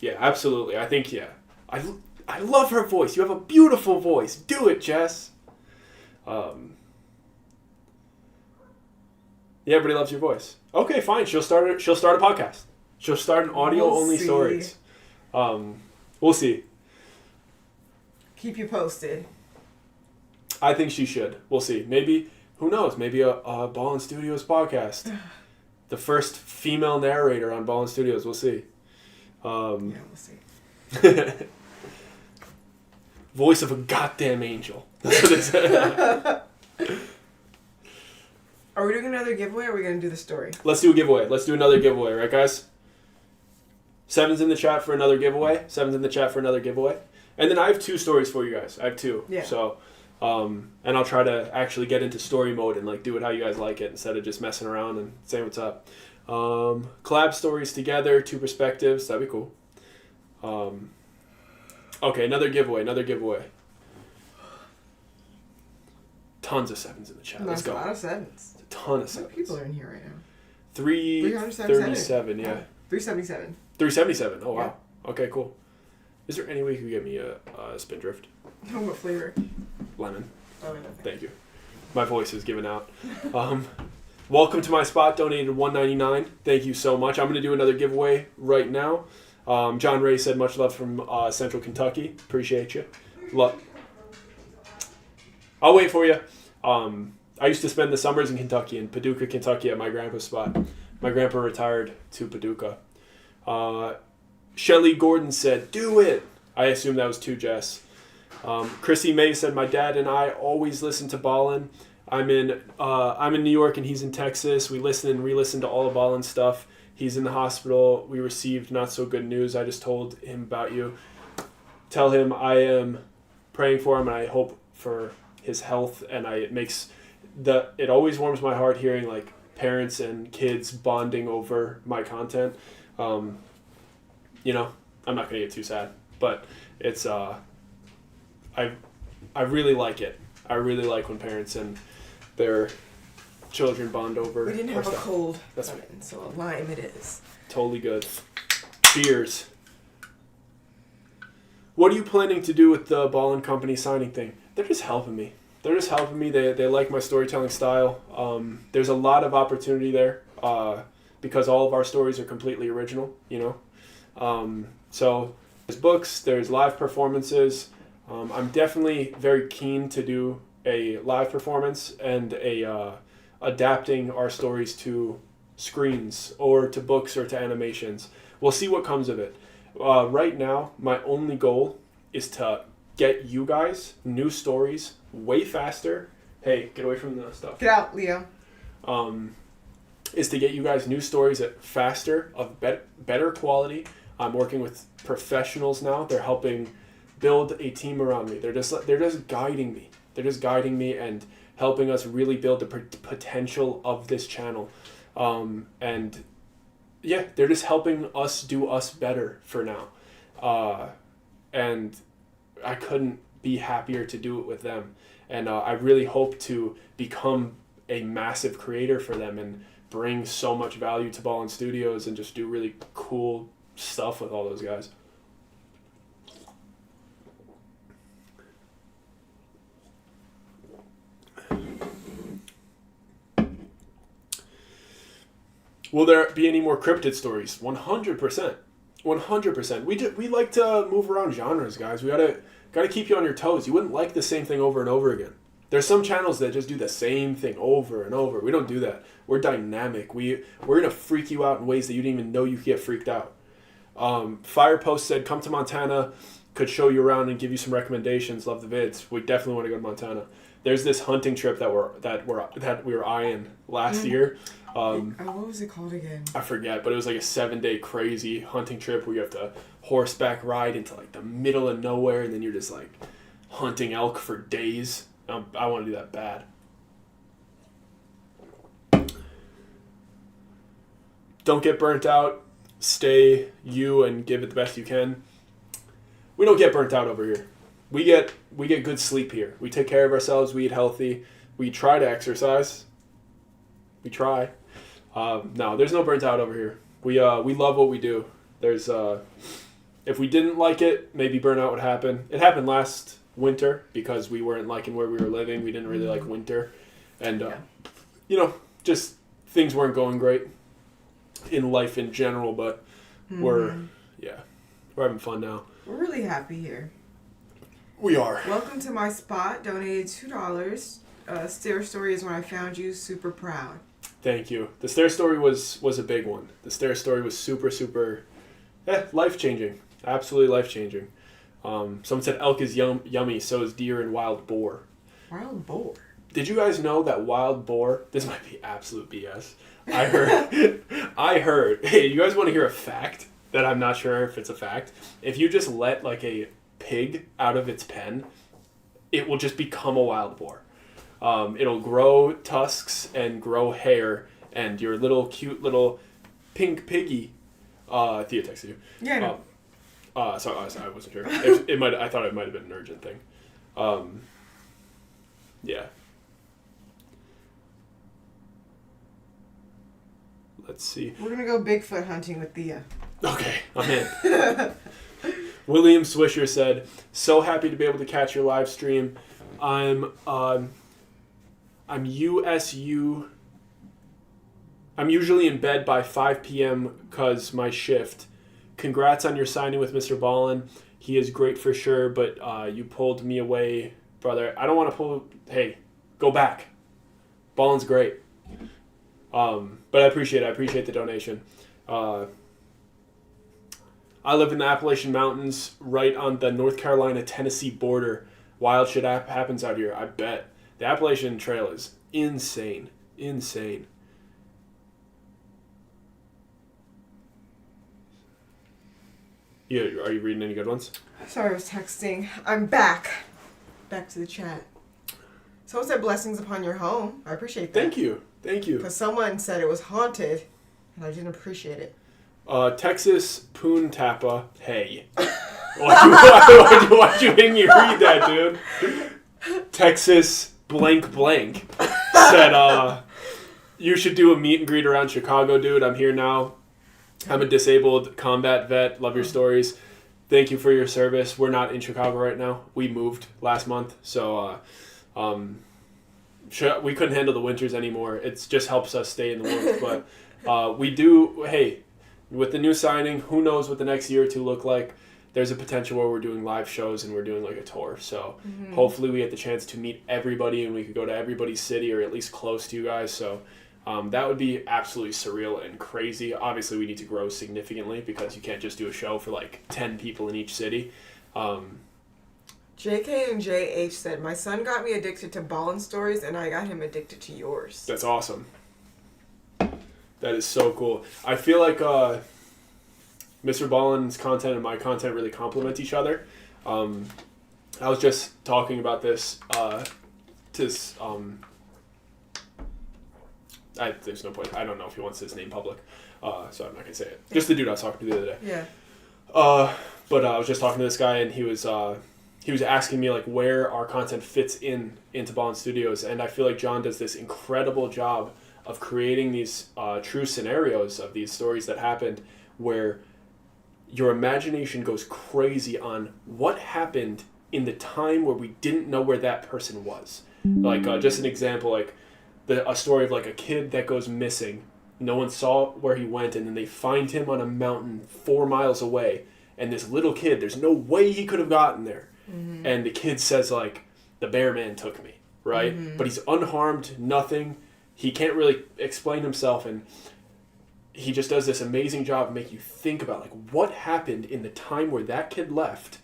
Yeah, absolutely. I think, yeah. I love her voice. You have a beautiful voice. Do it, Jess. Yeah, everybody loves your voice. Okay, fine. She'll start a podcast. She'll start an audio-only stories. We'll see. Keep you posted. I think she should. We'll see. Maybe, who knows? Maybe a Ballin Studios podcast. The first female narrator on Ballin Studios. We'll see. Yeah, we'll see. Voice of a goddamn angel. That's what it said. Are we doing another giveaway or are we going to do the story? Let's do a giveaway. Let's do another giveaway, right, guys? 7's in the chat for another giveaway. 7's in the chat for another giveaway. And then I have 2 stories for you guys. I have 2. Yeah. So, and I'll try to actually get into story mode and like do it how you guys like it instead of just messing around and saying what's up. Collab stories together, 2 perspectives. That'd be cool. Okay, another giveaway. Tons of 7's in the chat. Let's go. A lot of 7's. A ton of 7's. How many people are in here right now? 337, yeah. 377. 377. Oh, wow. Yeah. Okay, cool. Is there any way you could get me a Spindrift? Oh, what flavor? Lemon. Oh, okay. Thank you. My voice is giving out. Welcome to my spot. Donated $1.99. Thank you so much. I'm going to do another giveaway right now. John Ray said much love from Central Kentucky. Appreciate you. I'll wait for you. I used to spend the summers in Kentucky, in Paducah, Kentucky, at my grandpa's spot. My grandpa retired to Paducah. Shelly Gordon said, "Do it." I assume that was to Jess. Chrissy May said, "My dad and I always listen to Ballin'. I'm in New York and he's in Texas. We listen and re-listen to all of Ballin's stuff. He's in the hospital. We received not so good news. I just told him about you. Tell him I am praying for him and I hope for his health." And it always warms my heart hearing like parents and kids bonding over my content. I'm not gonna get too sad, but it's I really like it. I really like when parents and their children bond over. We didn't have stuff. A cold. That's so a lime it is. Totally good. Cheers. What are you planning to do with the Ball and Company signing thing? They're just helping me. They like my storytelling style. There's a lot of opportunity there because all of our stories are completely original, So there's books, there's live performances. I'm definitely very keen to do a live performance and adapting our stories to screens or to books or to animations. We'll see what comes of it. Right now, my only goal is to get you guys new stories way faster. Hey, get away from the stuff. Get out, Leo. Is to get you guys new stories at faster, of better quality. I'm working with professionals now. They're helping build a team around me. They're just guiding me. They're just guiding me and helping us really build the potential of this channel. And yeah, they're just helping us do us better for now. And I couldn't be happier to do it with them. And I really hope to become a massive creator for them and bring so much value to Ballin Studios and just do really cool stuff with all those guys. Will there be any more cryptid stories? 100%. 100%. We like to move around genres, guys. We gotta keep you on your toes. You wouldn't like the same thing over and over again. There's some channels that just do the same thing over and over. We don't do that. We're dynamic. We're gonna freak you out in ways that you didn't even know you could get freaked out. Firepost said, "Come to Montana. Could show you around and give you some recommendations. Love the vids." We definitely want to go to Montana. There's this hunting trip that we were eyeing last year. What was it called again? I forget, but it was like a 7-day crazy hunting trip where you have to horseback ride into like the middle of nowhere, and then you're just like hunting elk for days. I want to do that bad. Don't get burnt out. Stay you and give it the best you can. We don't get burnt out over here. We get good sleep here. We take care of ourselves. We eat healthy. We try to exercise. We try. No, there's no burnt out over here. We love what we do. There's if we didn't like it, maybe burnout would happen. It happened last winter because we weren't liking where we were living. We didn't really like winter, and just things weren't going great in life in general. But we're having fun now. We're really happy here. We are. Welcome to my spot. Donated $2. Stair story is when I found you. Super proud. Thank you. The stair story was a big one. The stair story was super, super Life changing, absolutely life changing. Someone said elk is yummy, so is deer and wild boar. Wild boar. Did you guys know that wild boar? This might be absolute BS. I heard. Hey, you guys want to hear a fact that I'm not sure if it's a fact? If you just let like a pig out of its pen, it will just become a wild boar. It'll grow tusks and grow hair, and your little cute little pink piggy. Thea texted you. Yeah, I know. So I wasn't sure. It might. I thought it might have been an urgent thing. Yeah. Let's see. We're gonna go Bigfoot hunting with Thea. Okay, I'm in. William Swisher said, "So happy to be able to catch your live stream. I'm USU. I'm usually in bed by 5 p.m. because my shift. Congrats on your signing with Mr. Ballin. He is great for sure, but you pulled me away, brother. I don't want to pull. Hey, go back. Ballin's great. But I appreciate it. I appreciate the donation. I live in the Appalachian Mountains, right on the North Carolina-Tennessee border. Wild shit happens out here, I bet. The Appalachian Trail is insane. Insane. Are you reading any good ones? Sorry, I was texting. I'm back. Back to the chat. Someone said blessings upon your home. I appreciate that. Thank you. Because someone said it was haunted, and I didn't appreciate it. Texas Poon Tappa. Hey. Why'd you make me read that, dude? Texas blank said, you should do a meet and greet around Chicago, dude. I'm here now. I'm a disabled combat vet. Love your stories. Thank you for your service. We're not in Chicago right now. We moved last month, so we couldn't handle the winters anymore. It just helps us stay in the warmth. But we do, hey, with the new signing, who knows what the next year or two look like. There's a potential where we're doing live shows and we're doing like a tour. So hopefully we get the chance to meet everybody and we could go to everybody's city or at least close to you guys. So that would be absolutely surreal and crazy. Obviously we need to grow significantly because you can't just do a show for like 10 people in each city. JK and JH said, my son got me addicted to Ballin stories and I got him addicted to yours. That's awesome. That is so cool. I feel like Mr. Ballin's content and my content really complement each other. I was just talking about this there's no point. I don't know if he wants his name public, so I'm not going to say it. Just the dude I was talking to the other day. Yeah. But I was just talking to this guy, and he was asking me like where our content fits into Ballin Studios, and I feel like John does this incredible job of creating these true scenarios of these stories that happened where your imagination goes crazy on what happened in the time where we didn't know where that person was. Like, just an example, like a story of like a kid that goes missing. No one saw where he went, and then they find him on a mountain 4 miles away. And this little kid, there's no way he could have gotten there. Mm-hmm. And the kid says, like, the bear man took me, right? Mm-hmm. But he's unharmed, nothing. He can't really explain himself, and he just does this amazing job of making you think about, like, what happened in the time where that kid left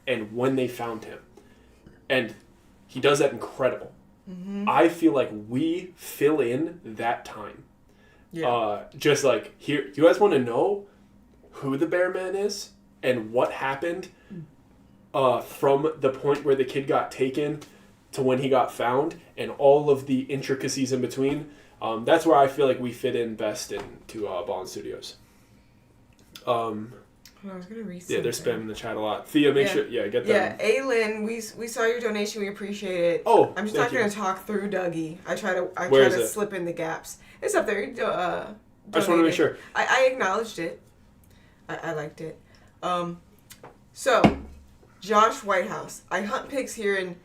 and when they found him. And he does that incredible. Mm-hmm. I feel like we fill in that time. Yeah. Just like, here, you guys want to know who the bear man is and what happened from the point where the kid got taken to when he got found and all of the intricacies in between? That's where I feel like we fit in best into Ballin Studios. I was going to read something. Yeah, they're spamming the chat a lot. Thea, make sure, get them. Yeah, Aylin, we saw your donation. We appreciate it. Oh, I'm just not going to talk through Dougie. I try to slip in the gaps. It's up there. I just want to make sure. I acknowledged it. I liked it. So, Josh Whitehouse. I hunt pigs here in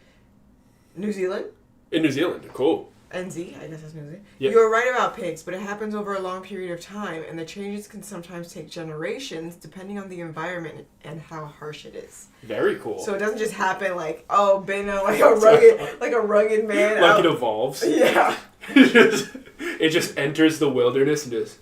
New Zealand. In New Zealand, cool. NZ, I guess that's New Zealand. Yep. You are right about pigs, but it happens over a long period of time, and the changes can sometimes take generations, depending on the environment and how harsh it is. Very cool. So it doesn't just happen like, oh, Beno, like a rugged man. Like it evolves. Yeah. it just enters the wilderness and just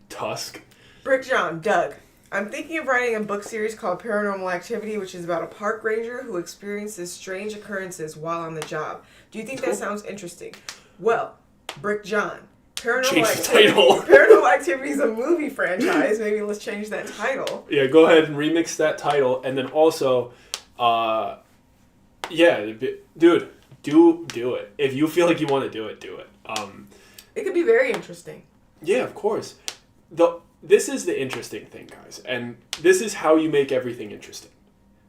tusk. Brick John, Doug. I'm thinking of writing a book series called Paranormal Activity, which is about a park ranger who experiences strange occurrences while on the job. Do you think that sounds interesting? Well, Brick John. Change the title. Paranormal Activity is a movie franchise. Maybe let's change that title. Yeah, go ahead and remix that title. And then also, dude, do it. If you feel like you want to do it, do it. It could be very interesting. Yeah, of course. This is the interesting thing, guys. And this is how you make everything interesting.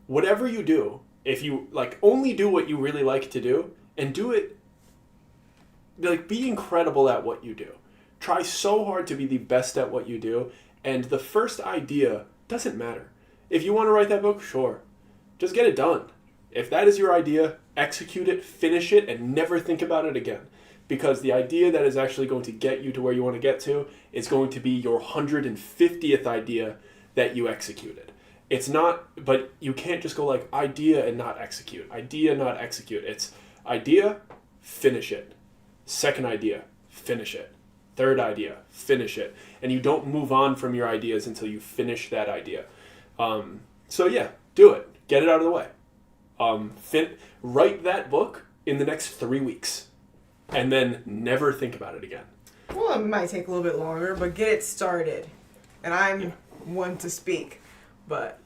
Whatever you do, if you, only do what you really like to do, and do it, be incredible at what you do. Try so hard to be the best at what you do, and the first idea doesn't matter. If you want to write that book, sure. Just get it done. If that is your idea, execute it, finish it, and never think about it again. Because the idea that is actually going to get you to where you want to get to is going to be your 150th idea that you executed. It's not, but you can't just go idea and not execute. Idea, not execute. It's idea, finish it. Second idea, finish it. Third idea, finish it. And you don't move on from your ideas until you finish that idea. Do it. Get it out of the way. Write that book in the next 3 weeks. And then never think about it again. Well, it might take a little bit longer, but get it started. And I'm one to speak, but...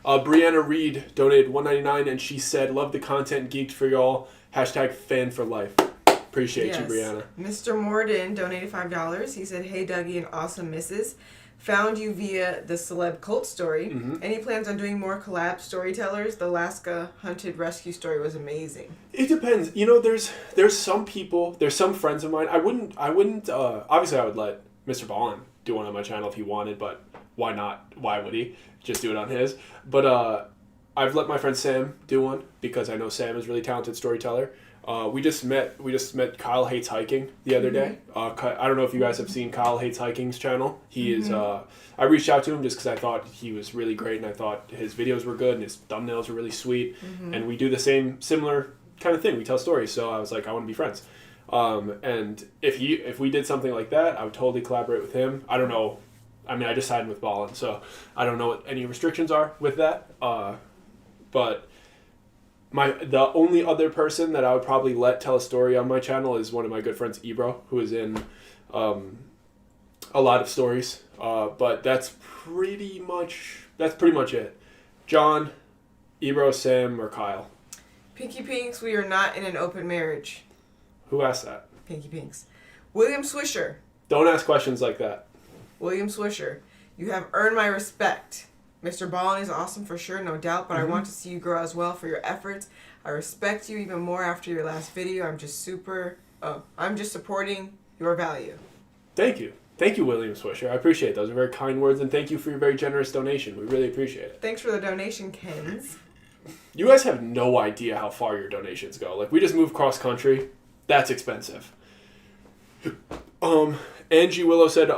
Brianna Reed donated $1.99 and she said, love the content, geeked for y'all. #fan for life. Appreciate you, Brianna. Mr. Morden donated $5. He said, hey, Dougie and awesome missus. Found you via the celeb cult story. Mm-hmm. Any plans on doing more collab storytellers? The Alaska hunted rescue story was amazing. It depends. There's some people, there's some friends of mine. I wouldn't, obviously I would let Mr. Ballin do one on my channel if he wanted, but why not? Why would he? Just do it on his. But I've let my friend Sam do one because I know Sam is a really talented storyteller. We just met Kyle Hates Hiking the other day. I don't know if you guys have seen Kyle Hates Hiking's channel. He is, I reached out to him just because I thought he was really great and I thought his videos were good and his thumbnails were really sweet. Mm-hmm. And we do the similar kind of thing. We tell stories. So I was like, I want to be friends. And if we did something like that, I would totally collaborate with him. I don't know. I mean, I just signed with Ballin, so I don't know what any restrictions are with that. But the only other person that I would probably let tell a story on my channel is one of my good friends, Ebro, who is in a lot of stories. But that's pretty much it. John, Ebro, Sam, or Kyle. Pinky Pinks, we are not in an open marriage. Who asked that? Pinky Pinks. William Swisher. Don't ask questions like that. William Swisher. You have earned my respect. Mr. Ballin is awesome for sure, no doubt, but I want to see you grow as well for your efforts. I respect you even more after your last video. I'm just supporting your value. Thank you. Thank you, William Swisher. I appreciate it. Those are very kind words, and thank you for your very generous donation. We really appreciate it. Thanks for the donation, Kens. You guys have no idea how far your donations go. We just moved cross country. That's expensive. Angie Willow said,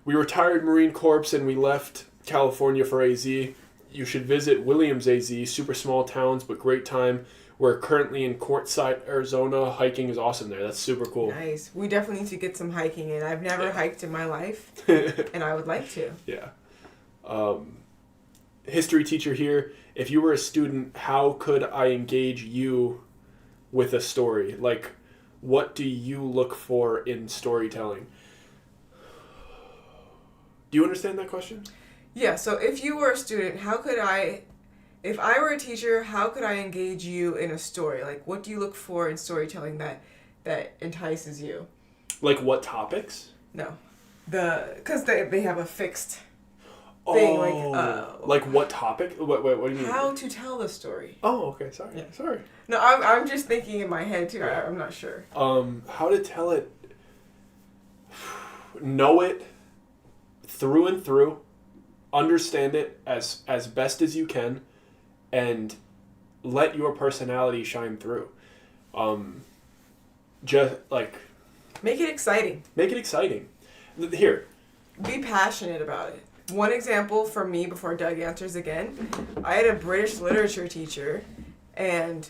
we retired Marine Corps and we left California for AZ. You should visit Williams AZ, super small towns, but great time. We're currently in Quartzsite, Arizona. Hiking is awesome there. That's super cool. Nice. We definitely need to get some hiking in. I've never hiked in my life, and I would like to. Yeah. History teacher here. If you were a student, how could I engage you with a story? What do you look for in storytelling? Do you understand that question? Yeah, so if you were a student, if I were a teacher, how could I engage you in a story? What do you look for in storytelling that entices you? What topics? No. Because they have a fixed thing. What topic? What do you mean? How to tell the story. Oh, okay, sorry. Yeah. Sorry. No, I'm just thinking in my head, too. I'm not sure. How to tell it. Know it through and through. Understand it as best as you can, and let your personality shine through. Make it exciting. Make it exciting. Here. Be passionate about it. One example for me before Doug answers again, I had a British literature teacher, and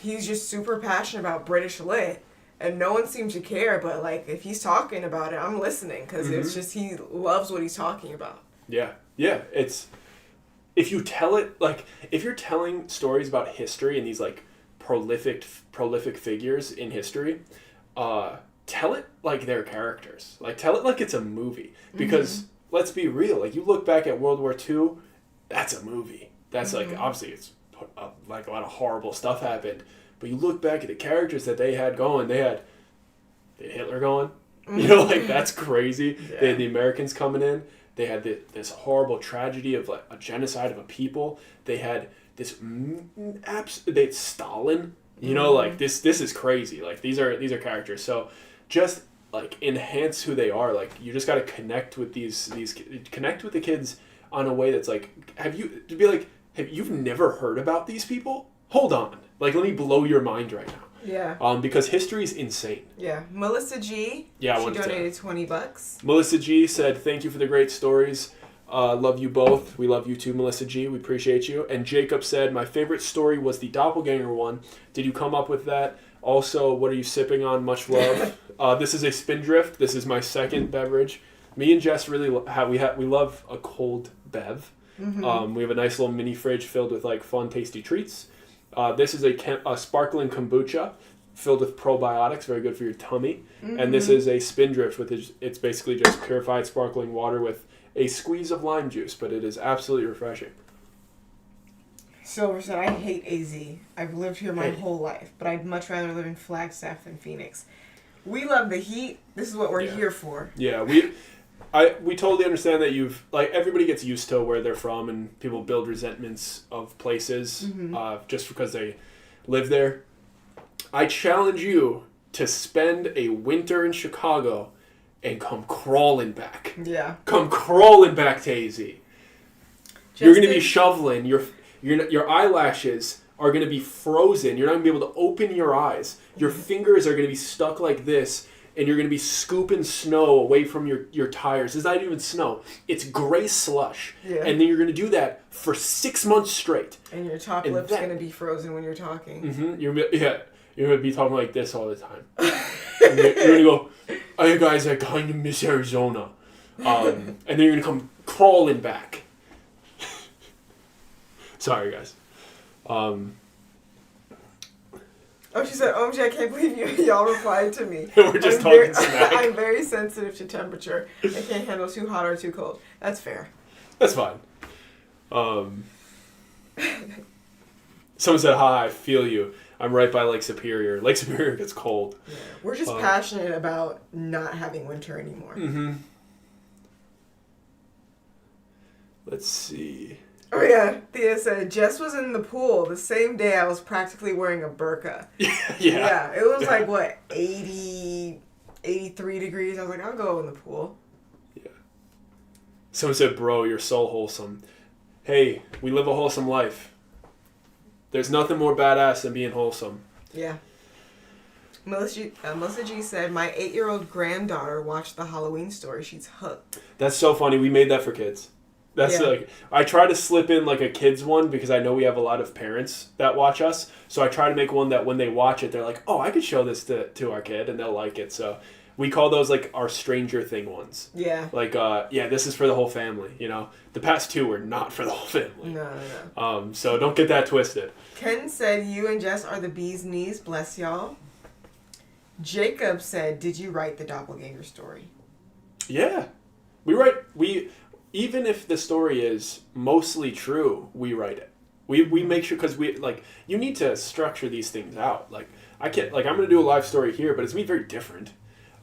he's just super passionate about British lit, and no one seemed to care. But like, if he's talking about it, I'm listening because it's just he loves what he's talking about. Yeah, it's if you tell it like if you're telling stories about history and these like prolific figures in history, tell it like they're characters. Like tell it like it's a movie because let's be real. Like you look back at World War II, that's a movie. That's like obviously it's like a lot of horrible stuff happened, but you look back at the characters that they had going. They had Hitler going. You know, like that's crazy. Yeah. They had the Americans coming in. They had this horrible tragedy of like a genocide of a people. They had this they had Stalin. You know, like this is crazy. Like these are characters. So just like enhance who they are. Like you just got to connect with these connect with the kids on a way that's like you've never heard about these people? Hold on. Like let me blow your mind right now. Yeah. Because history is insane. Yeah. Melissa G. Yeah, she donated $20. Melissa G said, "Thank you for the great stories. Love you both. We love you too, Melissa G. We appreciate you." And Jacob said, "My favorite story was the doppelganger one. Did you come up with that? Also, what are you sipping on? Much love." This is a Spindrift. This is my second beverage. Me and Jess really we love a cold bev. Mm-hmm. We have a nice little mini fridge filled with like fun, tasty treats. This is a sparkling kombucha filled with probiotics, very good for your tummy. Mm-hmm. And this is a Spindrift, it's basically just purified sparkling water with a squeeze of lime juice, but it is absolutely refreshing. Silver said, "I hate AZ. I've lived here my whole life, but I'd much rather live in Flagstaff than Phoenix. We love the heat. This is what we're here for." Yeah, we totally understand that everybody gets used to where they're from and people build resentments of places just because they live there. I challenge you to spend a winter in Chicago and come crawling back. Yeah. Come crawling back to AZ. You're going to be shoveling. Your eyelashes are going to be frozen. You're not going to be able to open your eyes. Your fingers are going to be stuck like this. And you're going to be scooping snow away from your tires. It's not even snow. It's gray slush. Yeah. And then you're going to do that for 6 months straight. And your top lip's going to be frozen when you're talking. Mm-hmm. You're going to be talking like this all the time. You're going to go, "Hey guys, I kind of miss Arizona." And then you're going to come crawling back. Sorry, guys. Oh, she said, "OMG, I can't believe y'all replied to me. We're just talking smack. I'm very sensitive to temperature. I can't handle too hot or too cold." That's fair. That's fine. Someone said, "Hi, I feel you. I'm right by Lake Superior. Lake Superior gets cold." Yeah. We're just passionate about not having winter anymore. Mm-hmm. Let's see. Oh, yeah. Thea said, "Jess was in the pool the same day I was practically wearing a burqa." Yeah. It was like, what, 80, 83 degrees? I was like, I'll go in the pool. Yeah. Someone said, "Bro, you're so wholesome." Hey, we live a wholesome life. There's nothing more badass than being wholesome. Yeah. Melissa G said, "My 8-year-old granddaughter watched the Halloween Story. She's hooked." That's so funny. We made that for kids. That's I try to slip in like a kids one because I know we have a lot of parents that watch us. So I try to make one that when they watch it, they're like, "Oh, I could show this to our kid and they'll like it." So we call those like our Stranger Thing ones. Yeah. Like, this is for the whole family, you know. The past two were not for the whole family. No. So don't get that twisted. Ken said, "You and Jess are the bee's knees. Bless y'all." Jacob said, "Did you write the doppelganger story?" Yeah. Even if the story is mostly true, we write it. We make sure, because you need to structure these things out. Like, I'm going to do a live story here, but it's going to be very different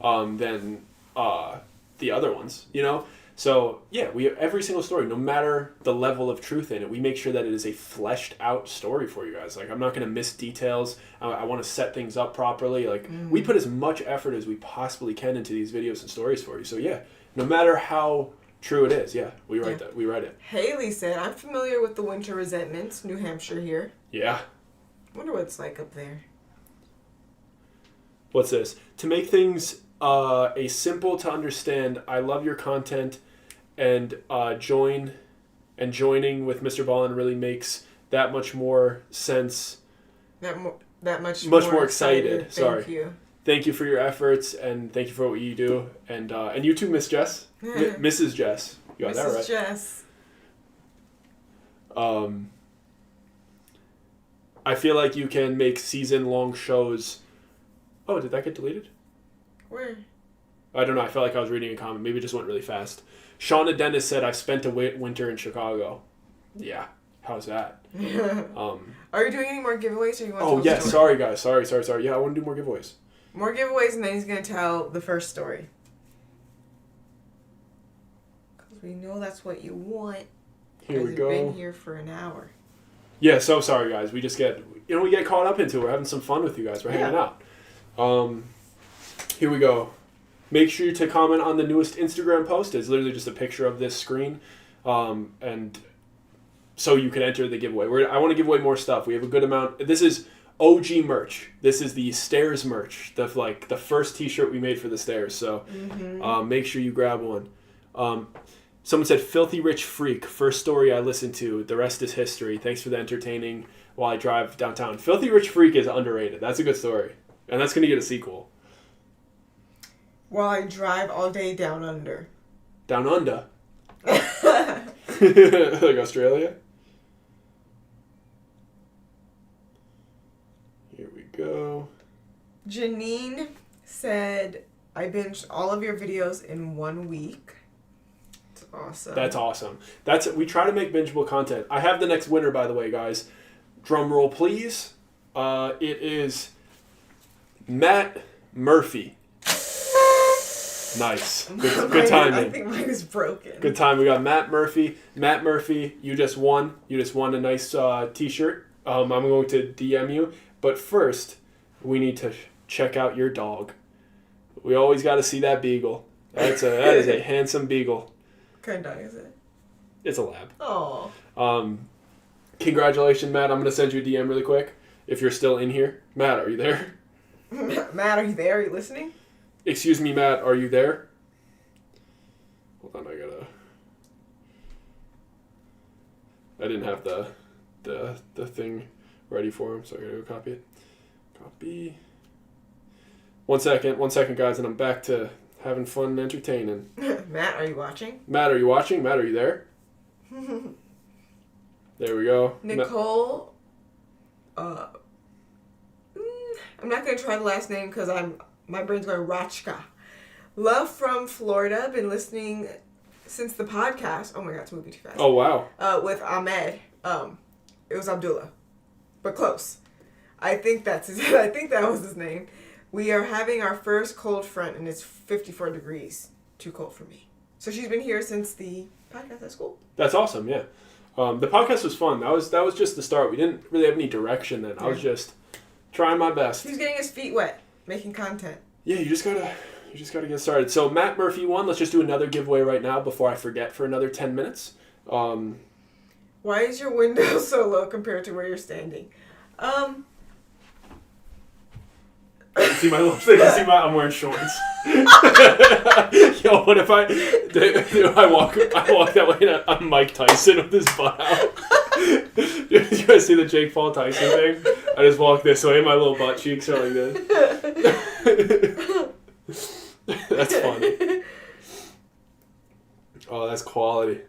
than the other ones, you know? So, yeah, every single story, no matter the level of truth in it, we make sure that it is a fleshed out story for you guys. Like, I'm not going to miss details. I want to set things up properly. Like, we put as much effort as we possibly can into these videos and stories for you. So, yeah, no matter how true it is, we write that. We write it. Haley said, "I'm familiar with the winter resentments, New Hampshire here." Yeah. Wonder what it's like up there. What's this? "To make things a simple to understand, I love your content, and joining with Mr. Ballin really makes that much more sense. That much more excited. Sorry. Thank you. thank you for your efforts and thank you for what you do. And you too, Miss Jess. Mrs. Jess. You got that right. Mrs. Jess. I feel like you can make season-long shows. Oh, did that get deleted? Where? I don't know. I felt like I was reading a comment. Maybe it just went really fast. Shauna Dennis said, I've spent a winter in Chicago. Yeah. How's that? Are you doing any more giveaways? Or you want Oh, to yes. Sorry, guys. Sorry. Yeah, I want to do more giveaways. More giveaways, and then he's going to tell the first story. Because we know that's what you want. Here we go. We've been here for an hour. Yeah, so sorry, guys. We just get, we get caught up into it. We're having some fun with you guys. We're hanging out. Here we go. Make sure to comment on the newest Instagram post. It's literally just a picture of this screen. And so you can enter the giveaway. I want to give away more stuff. We have a good amount. This is OG merch. This is the stairs merch. The first t-shirt we made for the stairs. So make sure you grab one. Someone said, Filthy Rich Freak. First story I listened to. The rest is history. Thanks for the entertaining while I drive downtown. Filthy Rich Freak is underrated. That's a good story. And that's going to get a sequel. While I drive all day down under. Down under? Like Australia? Here we go. Janine said, I binged all of your videos in 1 week. Awesome. That's awesome. We try to make bingeable content. I have the next winner, by the way, guys. Drum roll, please. It is Matt Murphy. Nice. Good timing. I think mine is broken. Good time. We got Matt Murphy. Matt Murphy, you just won. You just won a nice t-shirt. I'm going to DM you. But first, we need to check out your dog. We always got to see that beagle. That is a handsome beagle. What kind of dog is it? It's a lab. Oh. Congratulations, Matt. I'm going to send you a DM really quick if you're still in here. Matt, are you there? Matt, are you there? Are you listening? Excuse me, Matt. Are you there? Hold on, I didn't have the thing ready for him, so I gotta go copy it. Copy. 1 second, guys, and I'm back to having fun and entertaining. Matt, are you watching? Matt, are you watching? Matt, are you there? There we go. Nicole, I'm not going to try the last name because my brain's going Rachka. Love from Florida. Been listening since the podcast. Oh my God, it's moving too fast. Oh, wow. With Ahmed. It was Abdullah, but close. I think that was his name. We are having our first cold front, and it's 54 degrees. Too cold for me. So she's been here since the podcast at school. That's awesome, yeah. The podcast was fun. That was just the start. We didn't really have any direction then. I was just trying my best. He's getting his feet wet, making content. Yeah, you just gotta get started. So Matt Murphy won. Let's just do another giveaway right now before I forget for another 10 minutes. Why is your window so low compared to where you're standing? See my little thing? I'm wearing shorts. Yo, what if I walk that way and I'm Mike Tyson with his butt out? You guys see the Jake Paul Tyson thing? I just walk this way and my little butt cheeks are like this. That's funny. Oh, that's quality.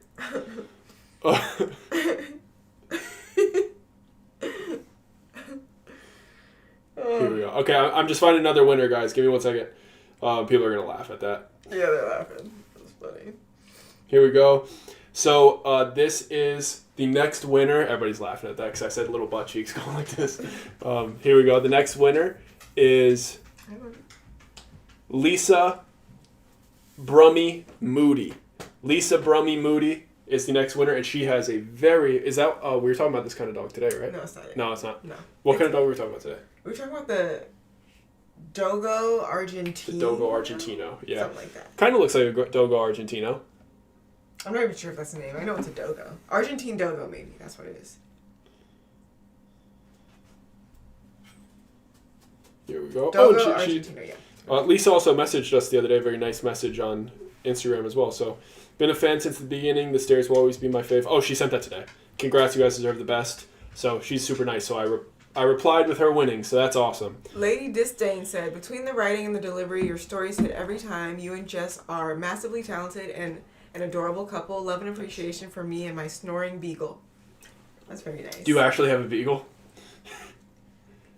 Here we go. Okay, I'm just finding another winner, guys. Give me 1 second. People are going to laugh at that. Yeah, they're laughing. That's funny. Here we go. So this is the next winner. Everybody's laughing at that because I said little butt cheeks going like this. Here we go. The next winner is Lisa Brummy Moody. Lisa Brummy Moody is the next winner, and she has a we were talking about this kind of dog today, right? No, it's not it. No, it's not. No. What kind of dog were we talking about today? We were talking about the Dogo Argentino. The Dogo Argentino, yeah. Something like that. Kind of looks like a Dogo Argentino. I'm not even sure if that's the name. I know it's a Dogo. Argentine Dogo, maybe. That's what it is. Here we go. Dogo Argentino, yeah. Lisa also messaged us the other day. Very nice message on Instagram as well. So, been a fan since the beginning. The stairs will always be my fave. Oh, she sent that today. Congrats, you guys deserve the best. So she's super nice. So I replied with her winning, so that's awesome. Lady Disdain said, between the writing and the delivery, your stories hit every time. You and Jess are massively talented and an adorable couple. Love and appreciation for me and my snoring beagle. That's very nice. Do you actually have a beagle?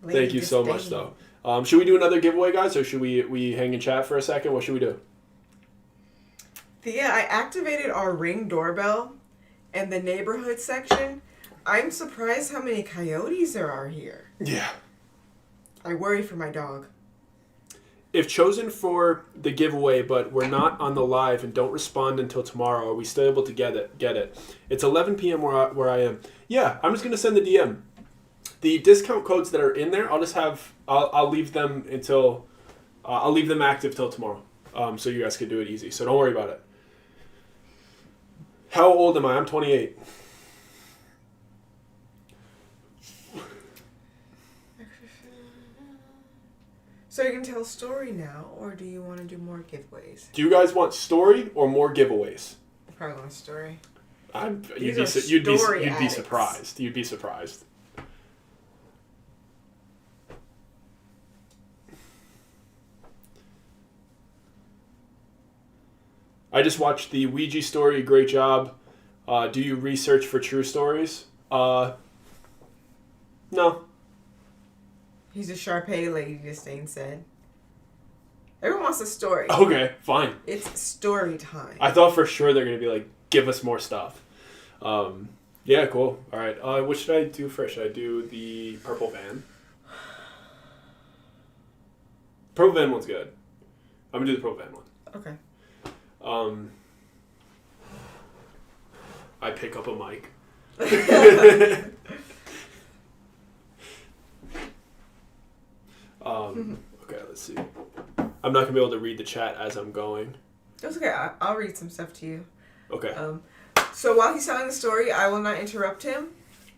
Lady Thank you so much, Disdain. though. Should we do another giveaway, guys, or should we hang in chat for a second? What should we do? Thea, I activated our Ring doorbell and the neighborhood section. I'm surprised how many coyotes there are here. Yeah. I worry for my dog. If chosen for the giveaway, but we're not on the live and don't respond until tomorrow, are we still able to get it? It's 11 p.m. where I am. Yeah, I'm just going to send the DM. The discount codes that are in there, I'll leave them until, I'll leave them active till tomorrow. So you guys can do it easy. So don't worry about it. How old am I? I'm 28. So you can tell a story now, or do you want to do more giveaways? Do you guys want story or more giveaways? I probably want a story. You'd be addicts. surprised. You'd be surprised. I just watched the Ouija story. Great job. Do you research for true stories? No. He's a Sharpay, Lady Disdain said. Everyone wants a story. Okay, fine. It's story time. I thought for sure they're going to be like, give us more stuff. Yeah, cool. All right. What should I do first? Should I do the purple van? Purple van one's good. I'm going to do the purple van one. Okay. I pick up a mic. Okay, let's see. I'm not going to be able to read the chat as I'm going. That's okay. I'll read some stuff to you. Okay. So while he's telling the story, I will not interrupt him.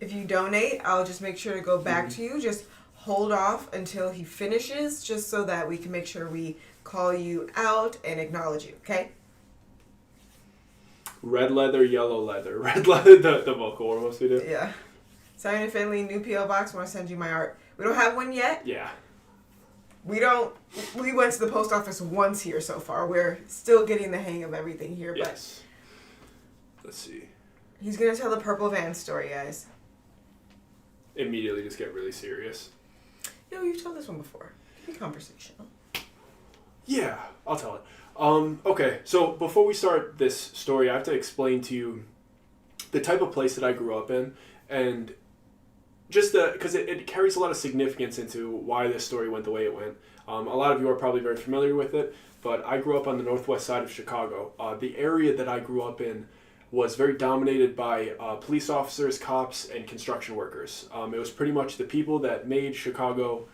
If you donate, I'll just make sure to go back to you. Just hold off until he finishes, just so that we can make sure we call you out and acknowledge you, okay? Red leather, yellow leather. Red leather, the vocal we're supposed to do. Yeah. Simon and Finley, new P.O. Box. Want to send you my art. We don't have one yet. Yeah. We went to the post office once here so far. We're still getting the hang of everything here, Yes. Let's see. but he's going to tell the purple van story, guys. Immediately just get really serious. Yo, you've told this one before. Be conversational. Yeah, I'll tell it. Okay, so before we start this story, I have to explain to you the type of place that I grew up in, and just because it carries a lot of significance into why this story went the way it went. A lot of you are probably very familiar with it, but I grew up on the northwest side of Chicago. The area that I grew up in was very dominated by police officers, cops, and construction workers. It was pretty much the people that made Chicago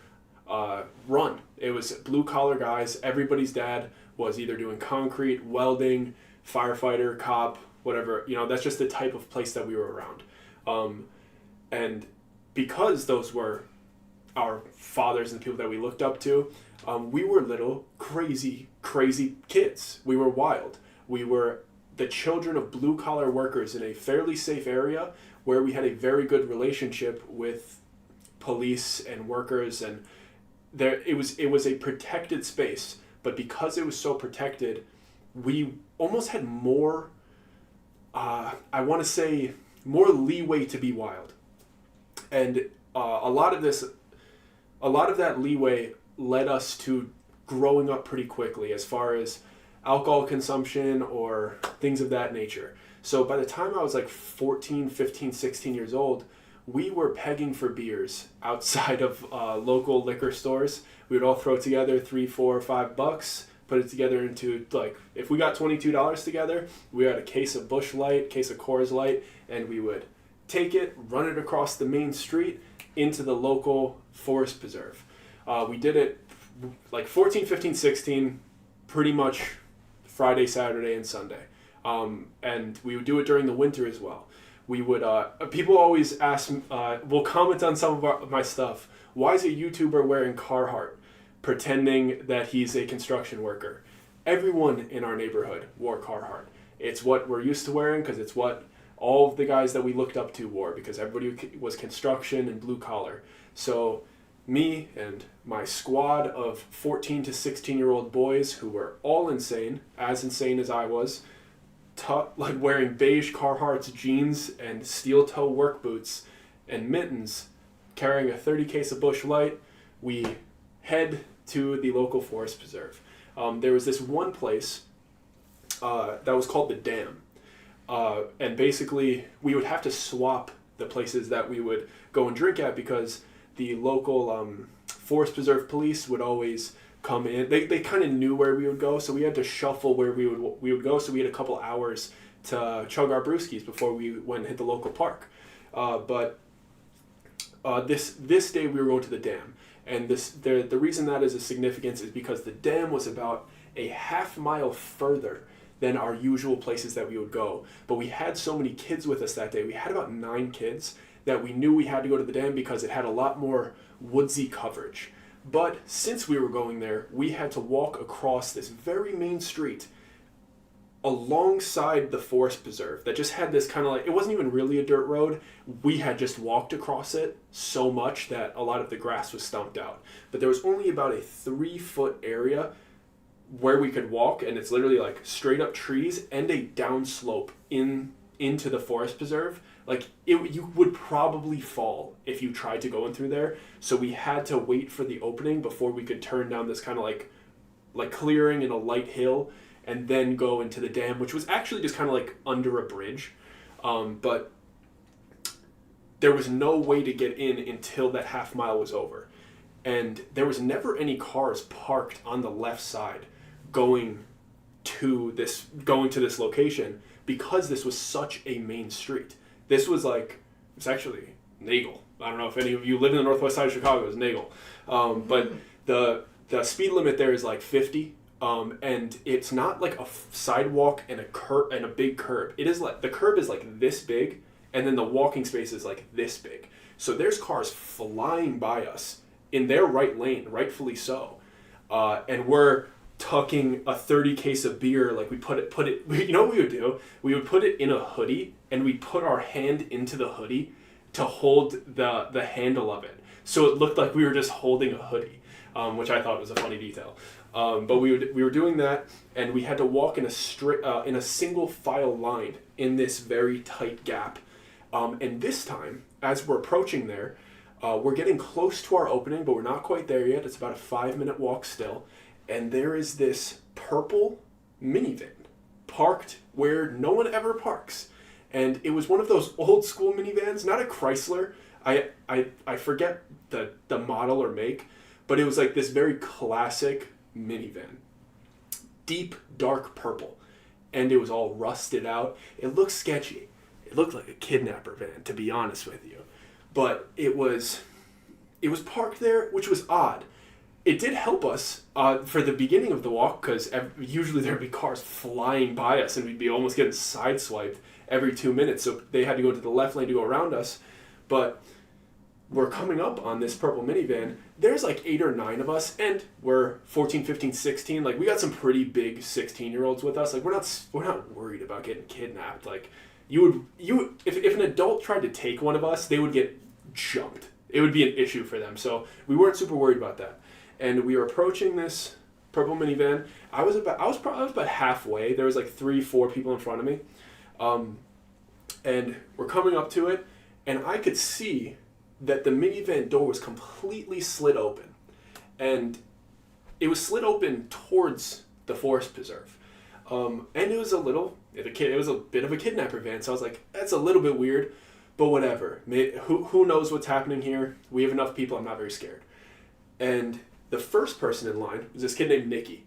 run. It was blue-collar guys. Everybody's dad was either doing concrete, welding, firefighter, cop, whatever. That's just the type of place that we were around. And because those were our fathers and the people that we looked up to, we were little crazy kids. We were wild. We were the children of blue-collar workers in a fairly safe area where we had a very good relationship with police and workers, and it was a protected space. But because it was so protected, we almost had more, I want to say, more leeway to be wild. And a lot of that leeway led us to growing up pretty quickly as far as alcohol consumption or things of that nature. So by the time I was like 14, 15, 16 years old, we were pegging for beers outside of local liquor stores. We would all throw together $3, $4, $5, put it together into, like, if we got $22 together, we had a case of Busch Light, case of Coors Light, and we would take it, run it across the main street into the local forest preserve. We did it like 14, 15, 16, pretty much Friday, Saturday, and Sunday. And we would do it during the winter as well. We would, people always ask, will comment on some of my stuff. Why is a YouTuber wearing Carhartt, pretending that he's a construction worker? Everyone in our neighborhood wore Carhartt. It's what we're used to wearing because it's what all of the guys that we looked up to wore, because everybody was construction and blue collar. So me and my squad of 14 to 16-year-old boys who were all insane as I was, like wearing beige Carhartt jeans and steel-toe work boots and mittens, carrying a 30 case of Busch Light, we head to the local forest preserve. There was this one place that was called the Dam. And basically, we would have to swap the places that we would go and drink at, because the local forest preserve police would always come in. They kind of knew where we would go, so we had to shuffle where we would go. So we had a couple hours to chug our brewskis before we went and hit the local park. But this day we were going to the Dam, and the reason that is of significance is because the Dam was about a half mile further than our usual places that we would go. But we had so many kids with us that day. We had about 9 kids that we knew we had to go to the Dam because it had a lot more woodsy coverage. But since we were going there, we had to walk across this very main street alongside the forest preserve that just had this kind of like, it wasn't even really a dirt road. We had just walked across it so much that a lot of the grass was stumped out. But there was only about a 3-foot area where we could walk, and it's literally like straight up trees and a downslope into the forest preserve. Like you would probably fall if you tried to go in through there. So we had to wait for the opening before we could turn down this kind of like clearing in a light hill and then go into the Dam, which was actually just kind of like under a bridge. But there was no way to get in until that half mile was over. And there was never any cars parked on the left side going to this location, because this was such a main street. This was like, it's actually Nagel. I don't know if any of you live in the northwest side of Chicago, it's Nagel. But the speed limit there is like 50. And it's not like a sidewalk and a big curb. It is like, the curb is like this big, and then the walking space is like this big. So there's cars flying by us in their right lane, rightfully so. And we're tucking a 30 case of beer, like we put it, you know what we would do? We would put it in a hoodie, and we'd put our hand into the hoodie to hold the handle of it. So it looked like we were just holding a hoodie, which I thought was a funny detail. But we were doing that, and we had to walk in a single file line in this very tight gap. And this time, as we're approaching there, we're getting close to our opening, but we're not quite there yet. It's about a 5-minute walk still. And there is this purple minivan parked where no one ever parks. And it was one of those old school minivans, not a Chrysler. I forget the model or make, but it was like this very classic minivan. Deep, dark purple. And it was all rusted out. It looked sketchy. It looked like a kidnapper van, to be honest with you. But it was parked there, which was odd. It did help us for the beginning of the walk, because usually there'd be cars flying by us and we'd be almost getting sideswiped every 2 minutes. So they had to go to the left lane to go around us. But we're coming up on this purple minivan. There's like 8 or 9 of us, and we're 14, 15, 16. Like, we got some pretty big 16-year-olds with us. Like, we're not worried about getting kidnapped. Like, if an adult tried to take one of us, they would get jumped. It would be an issue for them. So we weren't super worried about that. And we were approaching this purple minivan. I was about halfway. There was like 3-4 people in front of me. And we're coming up to it, and I could see that the minivan door was completely slit open. And it was slit open towards the forest preserve. And it was a bit of a kidnapper van, so I was like, that's a little bit weird, but whatever. Who knows what's happening here? We have enough people, I'm not very scared. And the first person in line was this kid named Nicky.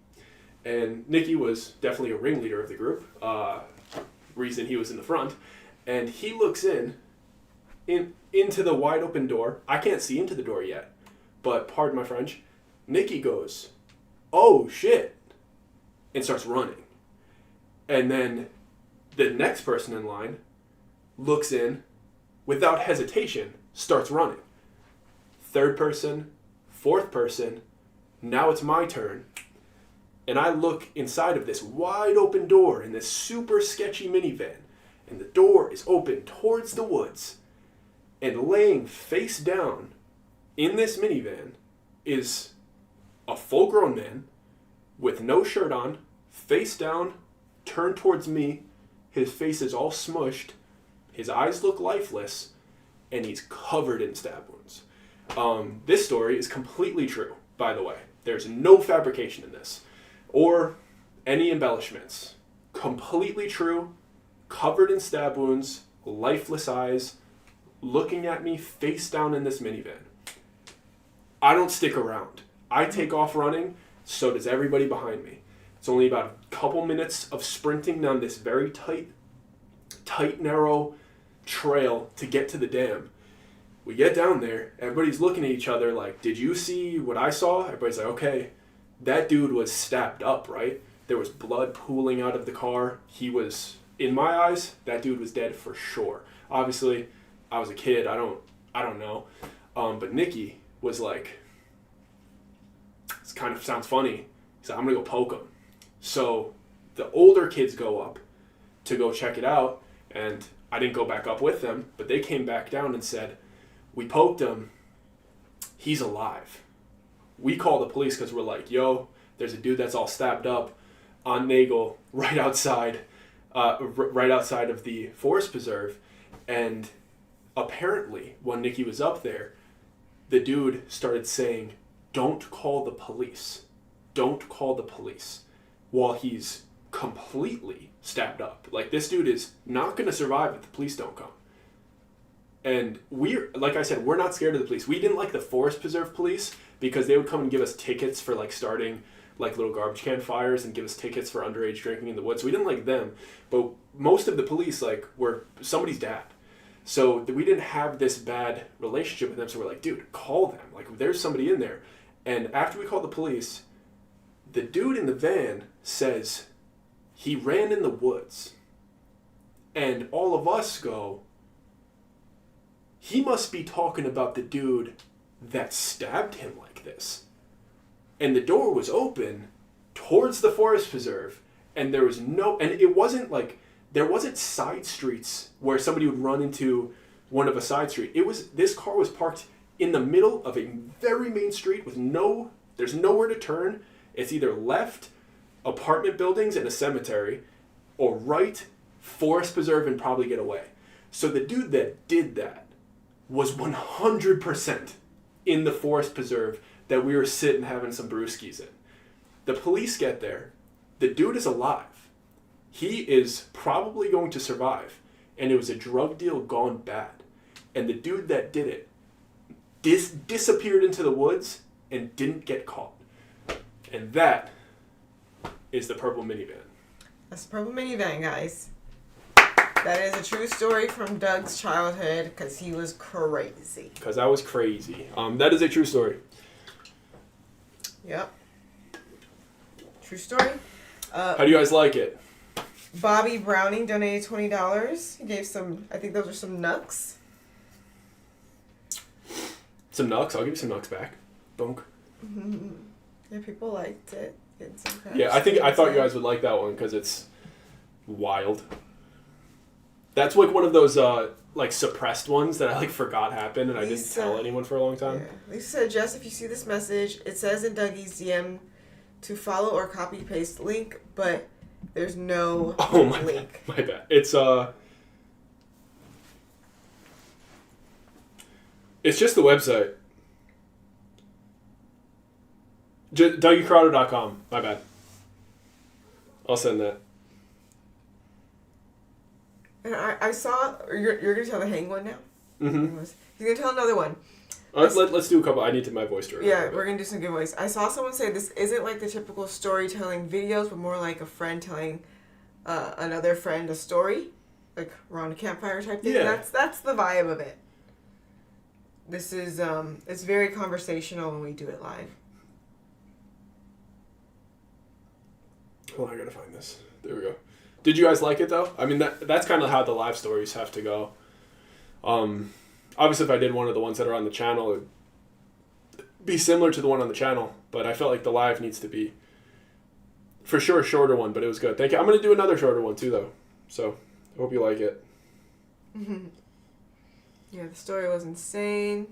And Nicky was definitely a ringleader of the group, reason he was in the front. And he looks into the wide open door. I can't see into the door yet, but pardon my French. Nicky goes, "Oh shit," and starts running. And then the next person in line looks in, without hesitation, starts running. Third person, fourth person, now it's my turn. And I look inside of this wide open door in this super sketchy minivan, and the door is open towards the woods, and laying face down in this minivan is a full-grown man with no shirt on, face down, turned towards me. His face is all smushed. His eyes look lifeless, and he's covered in stab wounds. This story is completely true, by the way. There's no fabrication in this, or any embellishments. Completely true, covered in stab wounds, lifeless eyes, looking at me face down in this minivan. I don't stick around. I take off running, so does everybody behind me. It's only about a couple minutes of sprinting down this very tight, narrow trail to get to the dam. We get down there, everybody's looking at each other like, did you see what I saw? Everybody's like, okay, that dude was stabbed up, right? There was blood pooling out of the car. He was, in my eyes, that dude was dead for sure. Obviously, I was a kid, I don't know. But Nikki was like, this kind of sounds funny. He said, I'm gonna go poke him. So the older kids go up to go check it out, and I didn't go back up with them, but they came back down and said, we poked him, he's alive. We call the police because we're like, yo, there's a dude that's all stabbed up on Nagel right outside of the forest preserve. And apparently when Nikki was up there, the dude started saying, don't call the police. Don't call the police, while he's completely stabbed up. Like, this dude is not going to survive if the police don't come. And like I said, we're not scared of the police. We didn't like the forest preserve police because they would come and give us tickets for like starting like little garbage can fires and give us tickets for underage drinking in the woods. We didn't like them, but most of the police like were somebody's dad. So we didn't have this bad relationship with them. So we're like, dude, call them. Like, there's somebody in there. And after we called the police, the dude in the van says he ran in the woods. And all of us go, he must be talking about the dude that stabbed him like this. And the door was open towards the forest preserve, and there was it wasn't like, there wasn't side streets where somebody would run into one of a side street. This car was parked in the middle of a very main street with there's nowhere to turn. It's either left, apartment buildings and a cemetery, or right, forest preserve and probably get away. So the dude that did that was 100% in the forest preserve that we were sitting having some brewskis in. The police get there. The dude is alive. He is probably going to survive. And it was a drug deal gone bad. And the dude that did it disappeared into the woods and didn't get caught. And that is the purple minivan. That's the purple minivan, guys. That is a true story from Doug's childhood because he was crazy. Because I was crazy. That is a true story. Yep. True story. How do you guys like it? Bobby Browning donated $20. He gave some, I think those are some nucks. Some nucks? I'll give you some nucks back. Bonk. Mm-hmm. Yeah, people liked it. Some yeah, I thought you guys would like that one because it's wild. That's like one of those like suppressed ones that I like forgot happened and I didn't tell anyone for a long time. Yeah. Lisa said, Jess, if you see this message, it says in Dougie's DM to follow or copy paste link, but there's no link. My bad. It's just the website. DougieCorrado.com. My bad. I'll send that. And I saw, you're going to tell the hang one now? Mm-hmm. He's going to tell another one. Let's do a couple. I need my voice to Yeah, we're going to do some giveaways. I saw someone say this isn't like the typical storytelling videos, but more like a friend telling another friend a story. Like around a campfire type thing. Yeah. That's the vibe of it. This is, it's very conversational when we do it live. Hold on, I gotta find this. There we go. Did you guys like it though? I mean, that's kind of how the live stories have to go. Obviously, if I did one of the ones that are on the channel, it'd be similar to the one on the channel. But I felt like the live needs to be, for sure, a shorter one. But it was good. Thank you. I'm gonna do another shorter one too, though. So Hope you like it. Yeah, the story was insane.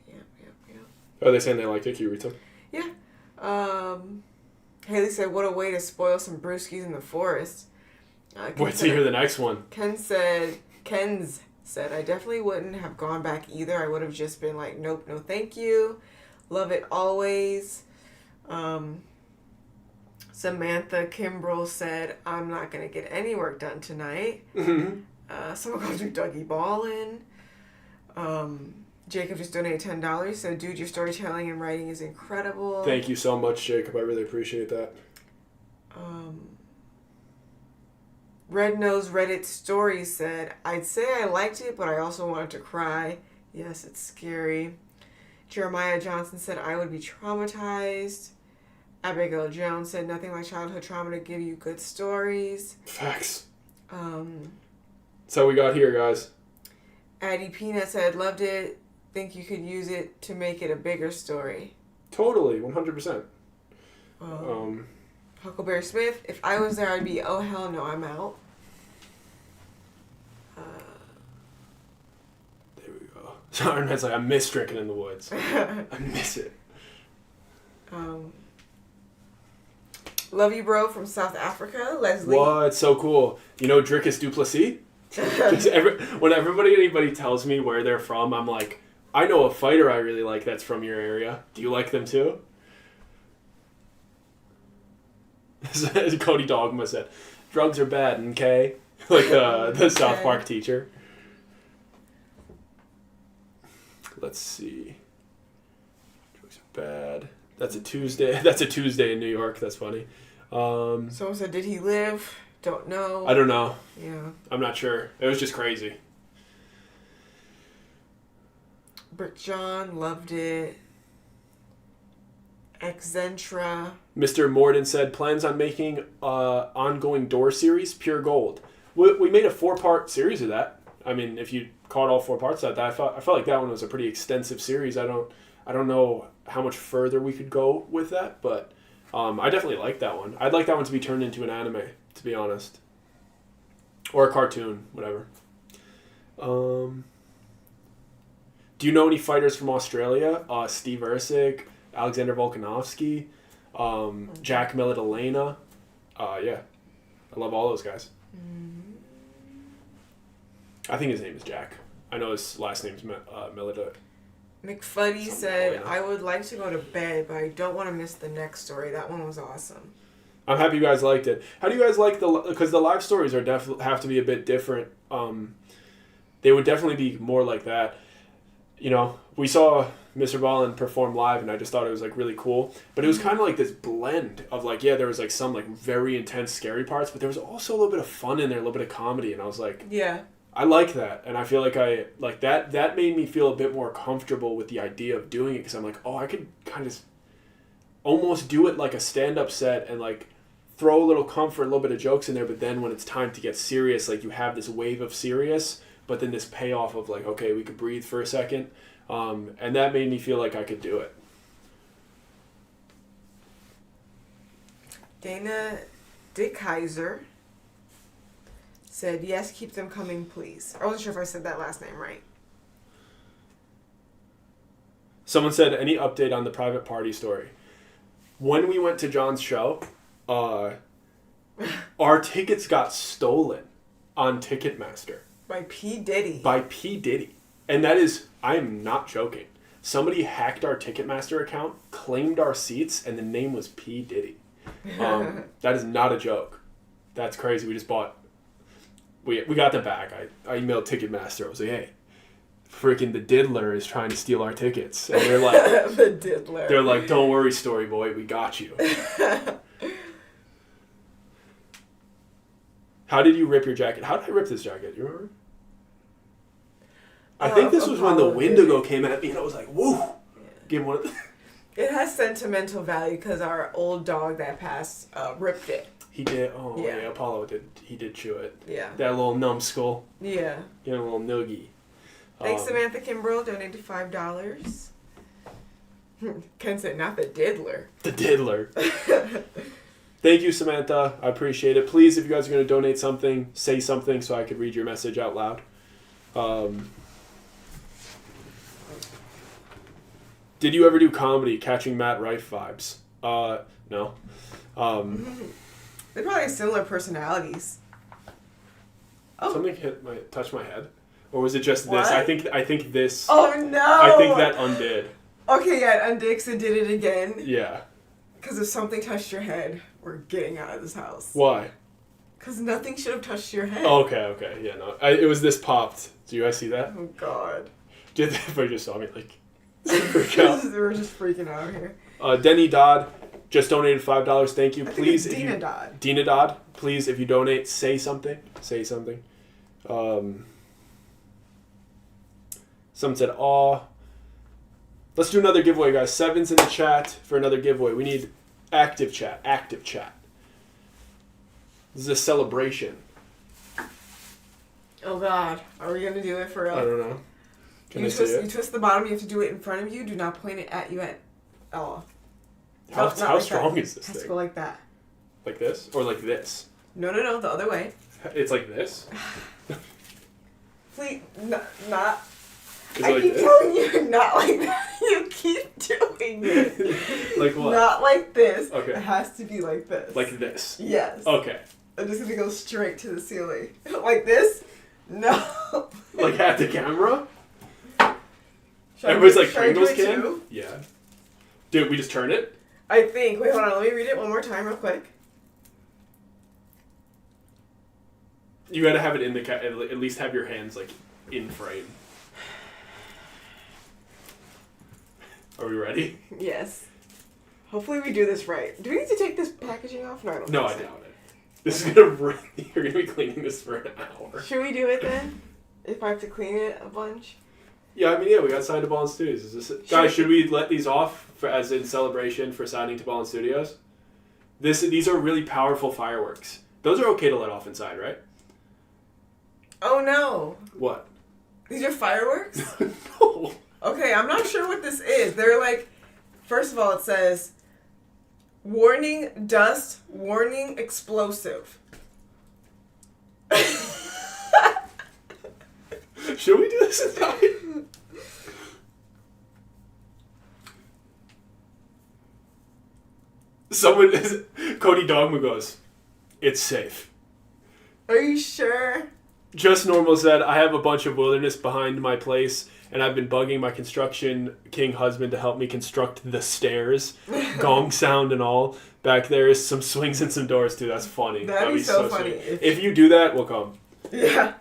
Yep. Are they saying they liked it? Can you read some? Yeah. Haley said, "What a way to spoil some brewskis in the forest." Wait till you hear the next one. Ken's said, "I definitely wouldn't have gone back either. I would have just been like, nope, no thank you. Love it always." Samantha Kimbrell said, "I'm not going to get any work done tonight." Someone calls me Dougie Ballin. Jacob just donated $10. So, dude, your storytelling and writing is incredible. Thank you so much, Jacob. I really appreciate that. Red Nose Reddit Story said, "I'd say I liked it, but I also wanted to cry. Yes, it's scary." Jeremiah Johnson said, "I would be traumatized." Abigail Jones said, "Nothing like childhood trauma to give you good stories." Facts. So we got here, guys. Addie Peanut said, "Loved it. Think you could use it to make it a bigger story." Totally, 100%. Huckleberry Smith, "If I was there, I'd be, oh, hell no, I'm out." There we go. So Iron Man's like, I miss drinking in the woods. I miss it. Love you, bro, from South Africa. Leslie. What? So cool. You know Drickus Duplessis? When anybody tells me where they're from, I'm like, I know a fighter I really like that's from your area. Do you like them too? Cody Dogma said, "Drugs are bad, okay?" Like the South Park teacher. Let's see. Drugs are bad. That's a Tuesday. That's a Tuesday in New York. That's funny. Someone said, "Did he live?" Don't know. I don't know. Yeah. I'm not sure. It was just crazy. Britt John loved it. Excentra. Mr. Morden said, "Plans on making ongoing door series, pure gold." We made a 4-part series of that. I mean, if you caught all 4 parts of that, I felt like that one was a pretty extensive series. I don't know how much further we could go with that, but I definitely like that one. I'd like that one to be turned into an anime, to be honest, or a cartoon, whatever. Do you know any fighters from Australia? Steve Ercik, Alexander Volkanovski, Jack Miladalena. Yeah, I love all those guys. I think his name is Jack. I know his last name's Milada. McFuddy said, "I would like to go to bed, but I don't want to miss the next story. That one was awesome." I'm happy you guys liked it. How do you guys like because the live stories are have to be a bit different. They would definitely be more like that. You know, we saw Mr. Ballin perform live, and I just thought it was like really cool. But it was kind of like this blend of like, yeah, there was like some like very intense, scary parts, but there was also a little bit of fun in there, a little bit of comedy, and I was like, yeah, I like that, and I feel like I like that. That made me feel a bit more comfortable with the idea of doing it because I'm like, oh, I could kind of almost do it like a stand-up set and like throw a little comfort, a little bit of jokes in there, but then when it's time to get serious, like you have this wave of serious, but then this payoff of like, okay, we could breathe for a second, and that made me feel like I could do it. Dana Dickheiser said, "Yes, keep them coming, please." I wasn't sure if I said that last name right. Someone said, any update on the private party story? When we went to John's show, our tickets got stolen on Ticketmaster. By P. Diddy. By P. Diddy. And that is, I am not joking. Somebody hacked our Ticketmaster account, claimed our seats, and the name was P. Diddy. That is not a joke. That's crazy. We just bought... We got them back. I emailed Ticketmaster. I was like, hey, freaking the diddler is trying to steal our tickets. And they're like... The diddler. They're like, don't worry, story boy. We got you. How did you rip your jacket? How did I rip this jacket? You remember? I think this was when the Wendigo came at me and I was like, woo! Yeah. Give one of the... It has sentimental value because our old dog that passed ripped it. He did. Oh, Yeah. yeah. Apollo did. He did chew it. Yeah. That little numbskull. Yeah. You know, a little noogie. Thanks, Samantha Kimbrell. Donated $5. Ken said, not the diddler. The diddler. Thank you, Samantha. I appreciate it. Please, if you guys are going to donate something, say something so I could read your message out loud. Did you ever do comedy, catching Matt Rife vibes? No. They probably have similar personalities. Oh. Something touched my head, or was it just What? this? I think this. Oh no! I think that undid. Okay, yeah, it undid 'cause it did it again. Yeah. Because if something touched your head, we're getting out of this house. Why? Because nothing should have touched your head. Oh, okay, yeah, no. It was this popped. Do you guys see that? Oh God. Everybody just saw me like. Freak out. We're just freaking out here. Denny Dodd just donated $5. Thank you. I think Please, it's Dina Dodd. Dina Dodd, please, if you donate, say something. Say something. Someone said, "Aw." Let's do another giveaway, guys. 7's in the chat for another giveaway. We need active chat. Active chat. This is a celebration. Oh God, are we gonna do it for real? I don't know. Can I see You it? twist the bottom. You have to do it in front of you. Do not point it at you at all. How Not like strong that. is this It has to thing? go like that. Like this or like this? No, the other way. It's like this. Please, not. Is it I like keep this? telling you, not like that. You keep doing it. Like what? Not like this. Okay. It has to be like this. Like this. Yes. Okay. I'm just gonna go straight to the ceiling. Like this? No. Like at the camera? Should I Everybody's do- like should I do Pringles it can? too? Yeah. Dude, we just turn it? I think. Wait, hold on. Let me read it one more time, real quick. You gotta have it in the at least have your hands like in frame. Are we ready? Yes. Hopefully we do this right. Do we need to take this packaging off? No, I don't. No, I think so. doubt it. This is gonna you're gonna be cleaning this for an hour. Should we do it then? If I have to clean it a bunch? Yeah, I mean, yeah, we got signed to Ballin Studios. Is this it? Guys, should we let these off as in celebration for signing to Ballin Studios? These are really powerful fireworks. Those are okay to let off inside, right? Oh no. What? These are fireworks? No. Okay, I'm not sure what this is. They're like, first of all, it says, warning dust, warning explosive. Should we do this inside? Cody Dogma goes, "It's safe." Are you sure? Just Normal said, "I have a bunch of wilderness behind my place, and I've been bugging my construction king husband to help me construct the stairs, gong sound and all. Back there is some swings and some doors too." That's funny. That'd be so funny. sweet. If you do that, we'll come. Yeah.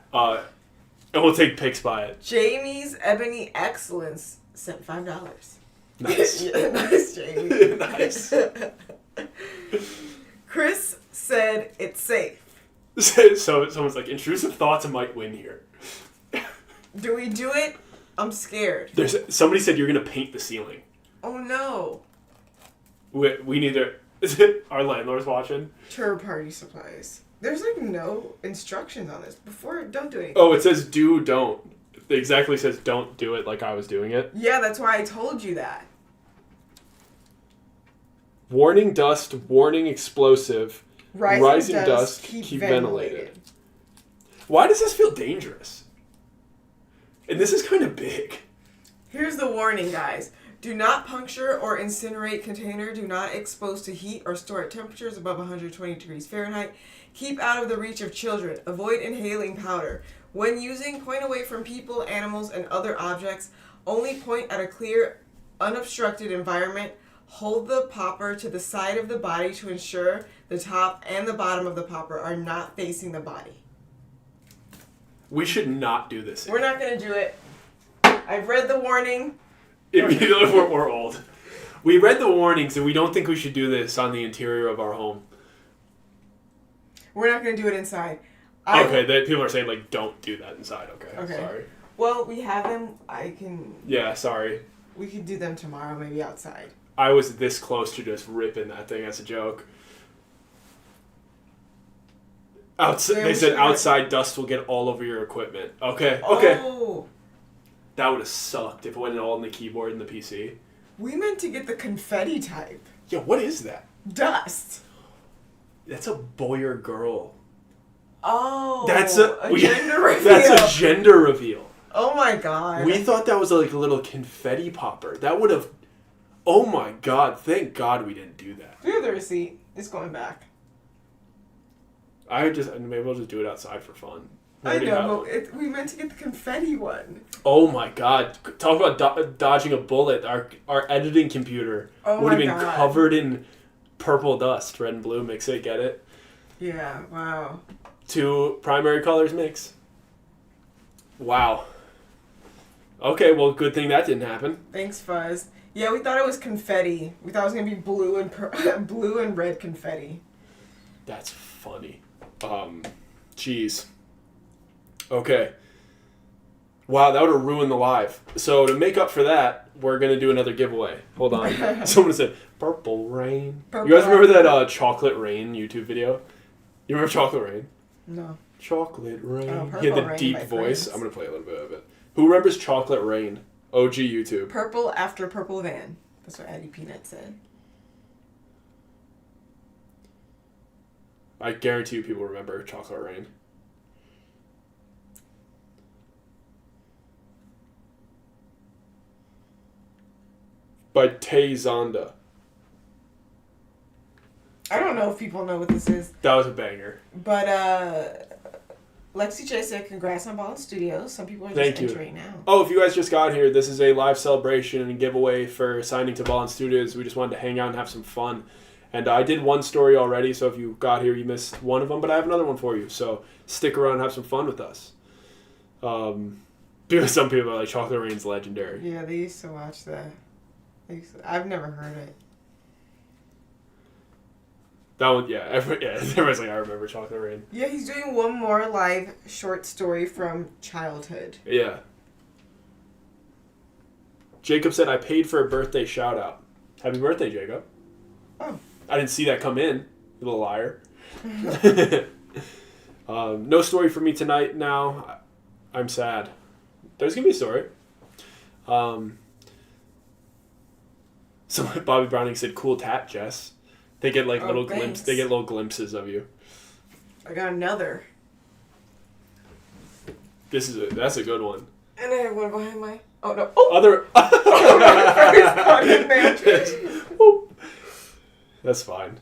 And we'll take pics by it. Jamie's Ebony Excellence sent $5. Nice. Yeah, nice, Jamie. Nice. Chris said it's safe. So someone's like, intrusive thoughts might win here. Do we do it? I'm scared. Somebody said you're gonna paint the ceiling. Oh no. We need to. Is it our landlord's watching? Tour party supplies. There's like no instructions on this. Don't do anything. Oh, it says don't. It exactly says don't do it like I was doing it. Yeah, that's why I told you that. Warning dust, warning explosive. Rising dust, keep ventilated. Why does this feel dangerous? And this is kind of big. Here's the warning, guys. Do not puncture or incinerate container. Do not expose to heat or store at temperatures above 120 degrees Fahrenheit. Keep out of the reach of children. Avoid inhaling powder. When using, point away from people, animals, and other objects. Only point at a clear, unobstructed environment. Hold the popper to the side of the body to ensure the top and the bottom of the popper are not facing the body. We should not do this. We're not going to do it. I've read the warning. If we're old. We read the warnings and we don't think we should do this on the interior of our home. We're not going to do it inside. Okay, people are saying, like, don't do that inside. Okay. Sorry. Well, we have them. Yeah, sorry. We could do them tomorrow, maybe outside. I was this close to just ripping that thing as a joke. They said outside dust will get all over your equipment. Okay. Okay. Oh. That would have sucked if it went all in the keyboard and the PC. We meant to get the confetti type. Yeah, what is that? Dust. That's a boy or girl. Oh. That's a gender reveal. That's a gender reveal. Oh my god. We thought that was like a little confetti popper. That would have... Oh my god. Thank God we didn't do that. Do the receipt. It's going back. Maybe we'll just do it outside for fun. I know, but we meant to get the confetti one. Oh my god. Talk about dodging a bullet. Our editing computer would have been covered in purple dust. Red and blue, mix it, get it? Yeah, wow. 2 primary colors mix. Wow. Okay, well, good thing that didn't happen. Thanks, Fuzz. Yeah, we thought it was confetti. We thought it was going to be blue and blue and red confetti. That's funny. Jeez. Okay. Wow, that would have ruined the live. So to make up for that, we're going to do another giveaway. Hold on. Someone said, Purple Rain. You guys remember that Chocolate Rain YouTube video? You remember Chocolate Rain? No. Chocolate Rain. Oh, He had the Rain deep by voice. Prince. I'm going to play a little bit of it. Who remembers Chocolate Rain? OG YouTube. Purple after Purple Van. That's what Addie Peanut said. I guarantee you people remember Chocolate Rain. By Tay Zonda. I don't know if people know what this is. That was a banger. But Lexi J said congrats on Ballin Studios. Some people are just entering now. Oh, if you guys just got here, this is a live celebration and giveaway for signing to Ballin Studios. We just wanted to hang out and have some fun. And I did one story already, so if you got here, you missed one of them, but I have another one for you. So stick around and have some fun with us. Because some people are like, Chocolate Rain's legendary. Yeah, they used to watch that. I've never heard it. That one, yeah. Everybody's like, I remember Chocolate Rain. Yeah, he's doing one more live short story from childhood. Yeah. Jacob said, I paid for a birthday shout out. Happy birthday, Jacob. Oh. I didn't see that come in, you little liar. No story for me tonight now. I'm sad. There's going to be a story. So Bobby Browning said, cool tat, Jess. They get like little glimpses. They get little glimpses of you. I got another. That's a good one. And I have one behind my... Oh, no. Oh! Other... Oh, that's fine.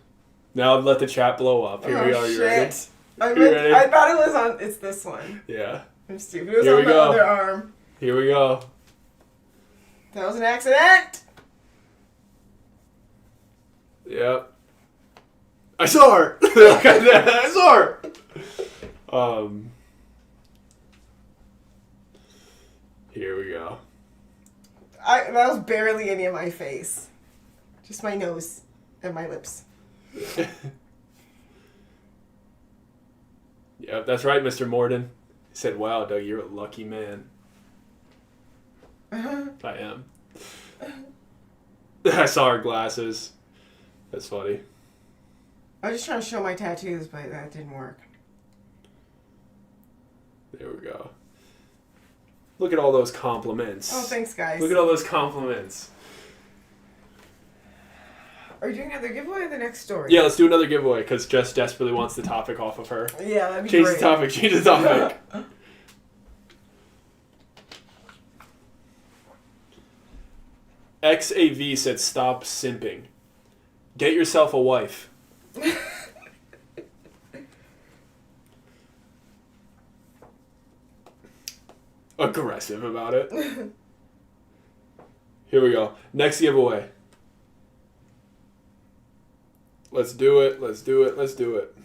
Now let the chat blow up. Here we are. You ready? I thought it was on... It's this one. Yeah. I'm stupid. It was on the other arm. Here we go. That was an accident! Yep. I saw her! I saw her! Here we go. That was barely any of my face. Just my nose and my lips. Yep, that's right, Mr. Morden. He said, wow, Doug, you're a lucky man. I am. I saw her glasses. That's funny. I was just trying to show my tattoos, but that didn't work. There we go. Look at all those compliments. Oh, thanks, guys. Look at all those compliments. Are you doing another giveaway or the next story? Yeah, let's do another giveaway because Jess desperately wants the topic off of her. Yeah, that'd be Change great. Change the topic. XAV said, stop simping. Get yourself a wife. Aggressive about it. Here we go. Next giveaway. Let's do it. Let's do it. Let's do it.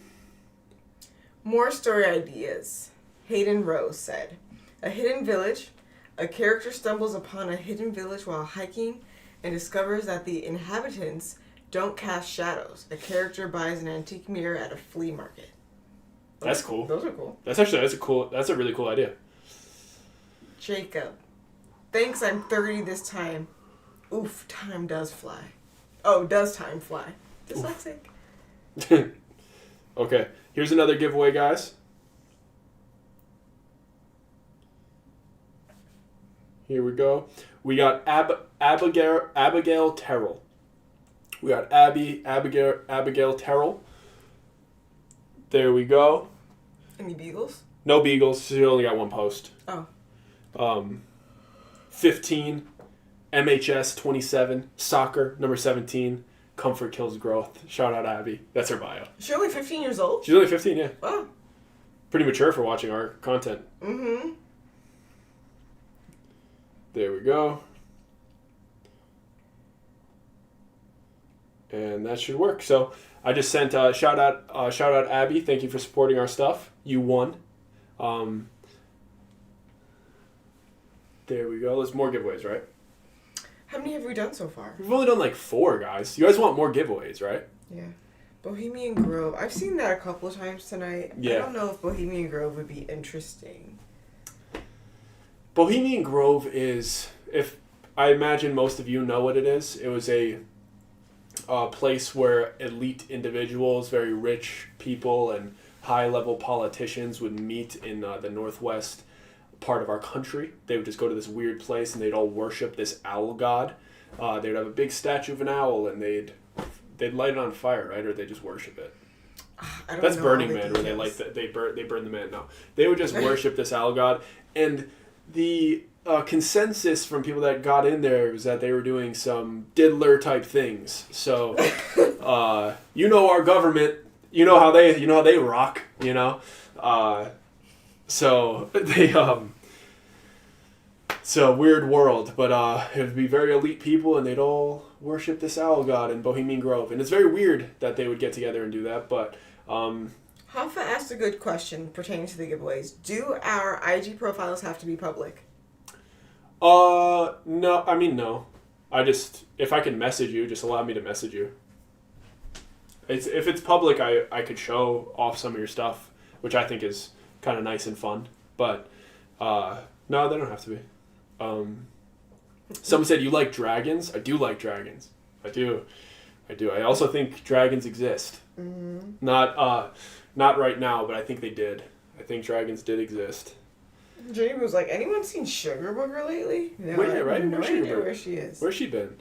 More story ideas. Hayden Rose said, a hidden village. A character stumbles upon a hidden village while hiking and discovers that the inhabitants don't cast shadows. A character buys an antique mirror at a flea market. That's cool. Those are cool. That's a really cool idea. Jacob. Thanks, I'm 30 this time. Oof, time does fly. Oh, does time fly? Dyslexic. Okay, here's another giveaway, guys. Here we go. We got Abigail Terrell. We got Abigail Terrell. There we go. Any beagles? No beagles. She only got one post. Oh. 15, MHS 27, soccer number 17. Comfort kills growth. Shout out Abby. That's her bio. She's only 15 years old? She's only 15, yeah. Wow. Pretty mature for watching our content. Mm-hmm. There we go. And that should work. So I just sent shout out Abby. Thank you for supporting our stuff. You won. There we go. There's more giveaways, right? How many have we done so far? We've only done like 4, guys. You guys want more giveaways, right? Yeah. Bohemian Grove. I've seen that a couple of times tonight. Yeah. I don't know if Bohemian Grove would be interesting. Bohemian Grove is, if I imagine most of you know what it is, it was a place where elite individuals, very rich people, and high-level politicians would meet in the northwest part of our country. They would just go to this weird place and they'd all worship this owl god. They'd have a big statue of an owl and they'd light it on fire, right? Or they just worship it. I don't That's know Burning all the Man, where details. they burn the man. No, they would just worship this owl god, and the consensus from people that got in there was that they were doing some diddler type things. So, our government, you know how they rock, So they so weird world, but it would be very elite people, and they'd all worship this owl god in Bohemian Grove, and it's very weird that they would get together and do that. But Hoffa asked a good question pertaining to the giveaways. Do our IG profiles have to be public? No. I mean, no. If I can message you, just allow me to message you. If it's public, I could show off some of your stuff, which I think is kind of nice and fun. But no, they don't have to be. Someone said you like dragons. I do like dragons. I do. I also think dragons exist. Mm-hmm. Not right now, but I think they did. I think dragons did exist. Jamie was like, anyone seen Sugar Booger lately? No, Well, yeah, right? I have no Where's idea Sugar Booger? where she is. Where's she been?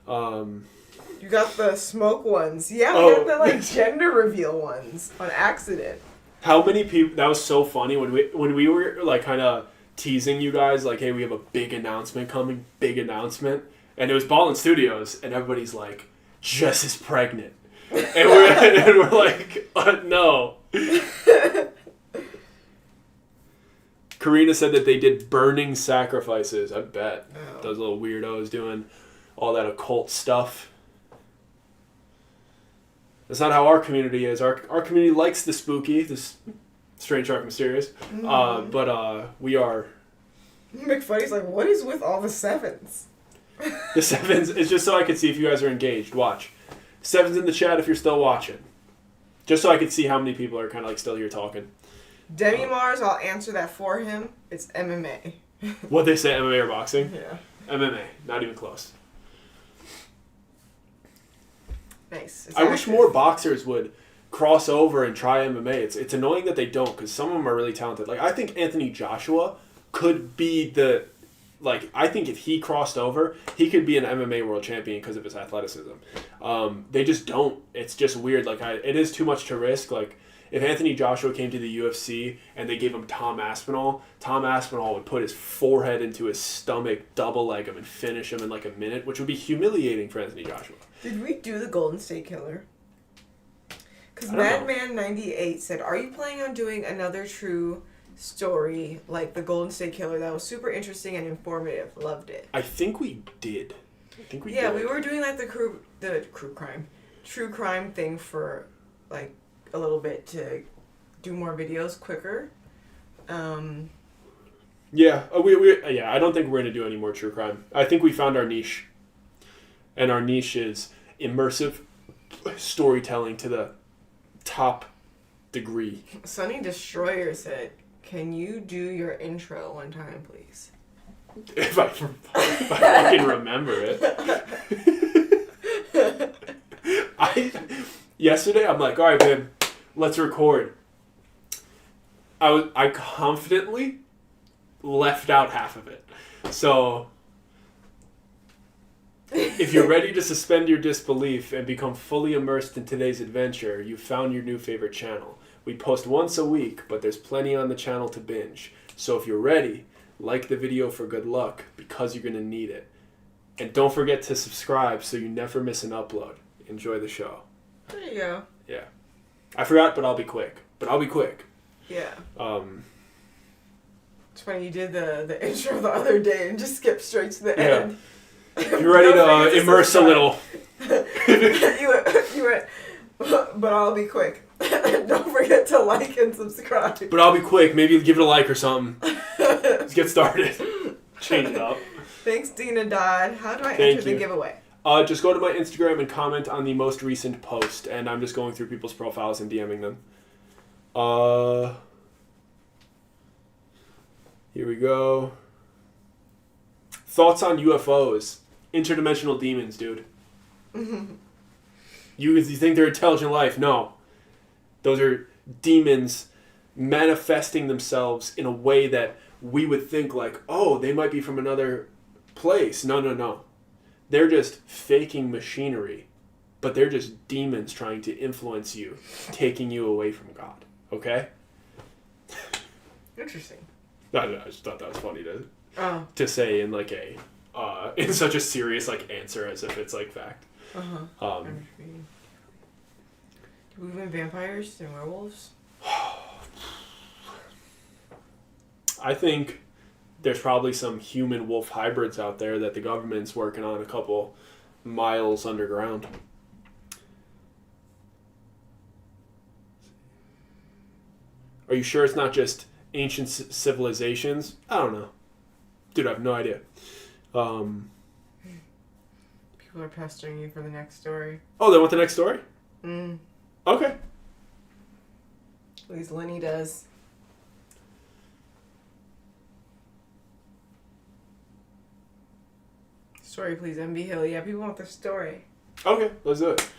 You got the smoke ones. Yeah, we got the gender reveal ones on accident. How many people? That was so funny when we were like kind of teasing you guys, like, hey, we have a big announcement coming, and it was Ballin Studios, and everybody's like, Jess is pregnant, and we're like, no. Karina said that they did burning sacrifices. I bet those little weirdos doing all that occult stuff. That's not how our community is. Our community likes the spooky, this strange, dark, mysterious. Mm-hmm. But we are. McFuddy's like, what is with all the sevens? The sevens is just so I could see if you guys are engaged. Watch. Sevens in the chat if you're still watching. Just so I could see how many people are kind of like still here talking. Demi Mars, I'll answer that for him. It's MMA. What they say, MMA or boxing? Yeah. MMA, not even close. Nice. I wish more boxers would cross over and try MMA. It's annoying that they don't, because some of them are really talented. Like, I think Anthony Joshua could be I think if he crossed over, he could be an MMA world champion because of his athleticism. They just don't. It's just weird. Like, it is too much to risk. Like, if Anthony Joshua came to the UFC and they gave him Tom Aspinall would put his forehead into his stomach, double leg him, and finish him in like a minute, which would be humiliating for Anthony Joshua. Did we do the Golden State Killer? Because I don't know. Madman98 said, are you planning on doing another true story like the Golden State Killer? That was super interesting and informative. Loved it. I think we did. did. Yeah, we were doing like the true crime thing for like a little bit to do more videos quicker. Yeah, I don't think we're going to do any more true crime. I think we found our niche. And our niche is immersive storytelling to the top degree. Sunny Destroyer said, can you do your intro one time, please? If I fucking remember it. Yesterday, I'm like, all right, babe, let's record. I confidently left out half of it. So, if you're ready to suspend your disbelief and become fully immersed in today's adventure, you've found your new favorite channel. We post once a week, but there's plenty on the channel to binge. So if you're ready, like the video for good luck, because you're going to need it. And don't forget to subscribe so you never miss an upload. Enjoy the show. There you go. Yeah. I forgot, but I'll be quick. Yeah. It's funny you did the intro the other day and just skipped straight to the end. If you're ready to immerse a little. you went, but I'll be quick. Don't forget to like and subscribe. But I'll be quick. Maybe give it a like or something. Let's get started. Change it up. Thanks, Dina Dodd. How do I enter the giveaway? Just go to my Instagram and comment on the most recent post, and I'm just going through people's profiles and DMing them. Here we go. Thoughts on UFOs. Interdimensional demons, dude. You think they're intelligent life? No. Those are demons manifesting themselves in a way that we would think like, oh, they might be from another place. No. They're just faking machinery, but they're just demons trying to influence you, taking you away from God. Okay? Interesting. I just thought that was funny to say in like a in such a serious like answer as if it's like fact. Do we believe in vampires and werewolves? I think there's probably some human wolf hybrids out there that the government's working on a couple miles underground. Are you sure it's not just ancient civilizations? I don't know. Dude, I have no idea. People are pestering you for the next story. Oh, they want the next story? Okay. At least Lenny does. Story, please, MB Hill. Yeah, people want the story. Okay, let's do it.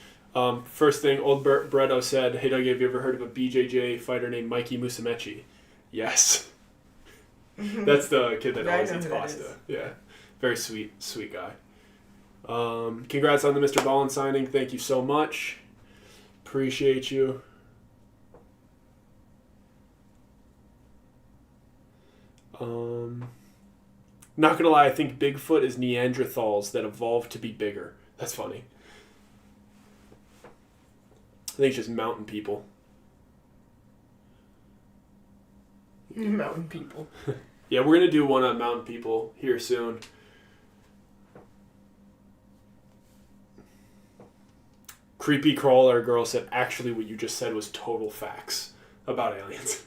First thing, old Bretto said, hey Dougie, have you ever heard of a BJJ fighter named Mikey Musumeci? Yes. That's the kid that always eats pasta. Yeah. Very sweet guy. Congrats on the Mr. Ballin signing. Thank you so much. Appreciate you. Not gonna lie, I think Bigfoot is Neanderthals that evolved to be bigger. That's funny. I think it's just mountain people. Mountain people. Yeah, we're gonna do one on mountain people here soon. Creepy Crawler girl said, actually what you just said was total facts about aliens.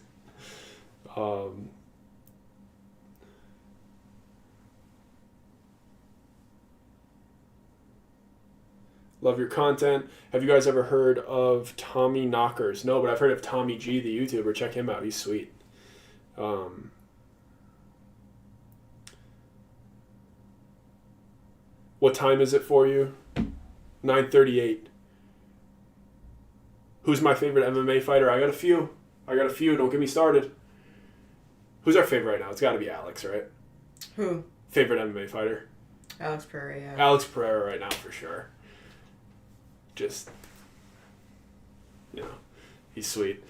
Love your content. Have you guys ever heard of Tommy Knockers? No, but I've heard of Tommy G, the YouTuber. Check him out. He's sweet. What time is it for you? 9:38. Who's my favorite MMA fighter? I got a few. Don't get me started. Who's our favorite right now? It's got to be Alex, right? Who? Favorite MMA fighter? Alex Pereira, yeah. Alex Pereira right now for sure. Just, he's sweet.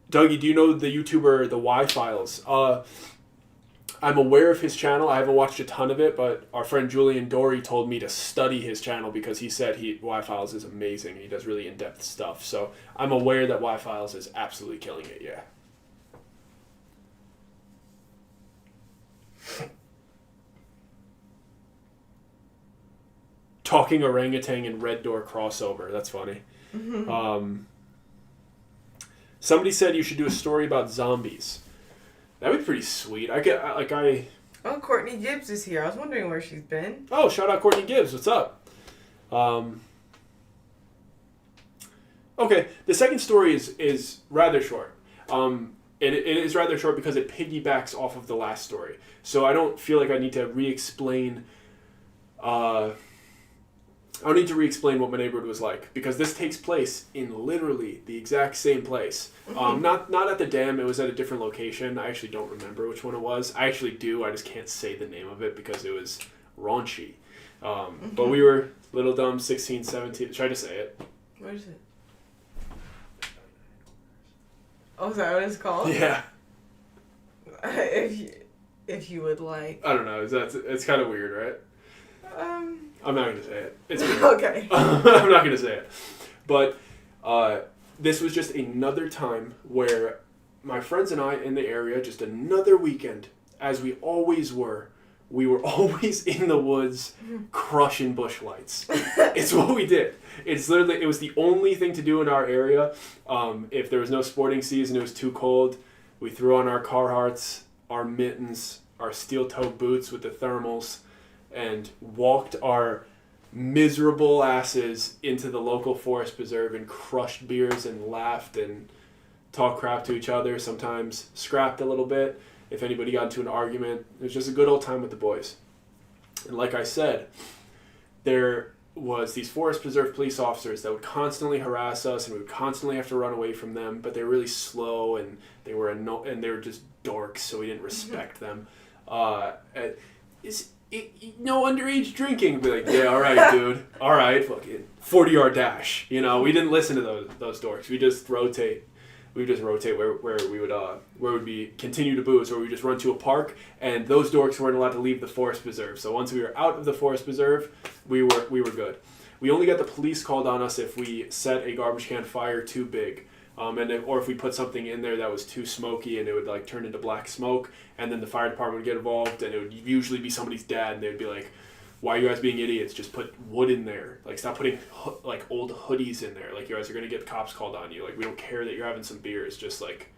Dougie, do you know the YouTuber, the Y-Files? I'm aware of his channel. I haven't watched a ton of it, but our friend Julian Dory told me to study his channel because he said Y-Files is amazing. He does really in-depth stuff. So I'm aware that Y-Files is absolutely killing it, yeah. Talking orangutan and Red Door crossover. That's funny. Somebody said you should do a story about zombies. That'd be pretty sweet. Oh, Courtney Gibbs is here. I was wondering where she's been. Oh, shout out Courtney Gibbs. What's up? Okay, the second story is rather short. It is rather short because it piggybacks off of the last story. So I don't feel like I need to re-explain I don't need to re-explain what my neighborhood was like because this takes place in literally the exact same place. Not at the dam. It was at a different location. I actually don't remember which one it was. I actually do. I just can't say the name of it because it was raunchy. But we were little dumb, 16, 17. Try to say it. What is it? Oh, is that what it's called? Yeah. If you would like. I don't know. It's kind of weird, right? I'm not going to say it. It's weird. Okay. I'm not going to say it. But this was just another time where my friends and I in the area, just another weekend, as we always were, we were always in the woods crushing bush lights. It's what we did. It's literally, it was the only thing to do in our area. If there was no sporting season, it was too cold, we threw on our Carhartts, our mittens, our steel-toed boots with the thermals, and walked our miserable asses into the local forest preserve and crushed beers and laughed and talked crap to each other, sometimes scrapped a little bit. If anybody got into an argument, it was just a good old time with the boys. And like I said, there was these forest preserve police officers that would constantly harass us and we would constantly have to run away from them, but they were really slow and they were just dorks, so we didn't respect them. No underage drinking. Be like, yeah, all right, dude. All right, fucking 40-yard dash. You know, we didn't listen to those dorks. We just rotate. We would just rotate where we would where would be continue to booze, or we just run to a park, and those dorks weren't allowed to leave the forest preserve. So once we were out of the forest preserve, we were good. We only got the police called on us if we set a garbage can fire too big. Or if we put something in there that was too smoky and it would like turn into black smoke, and then the fire department would get involved, and it would usually be somebody's dad, and they'd be like, "Why are you guys being idiots? Just put wood in there. Like, stop putting like old hoodies in there. Like, you guys are gonna get cops called on you. Like, we don't care that you're having some beers. Just like,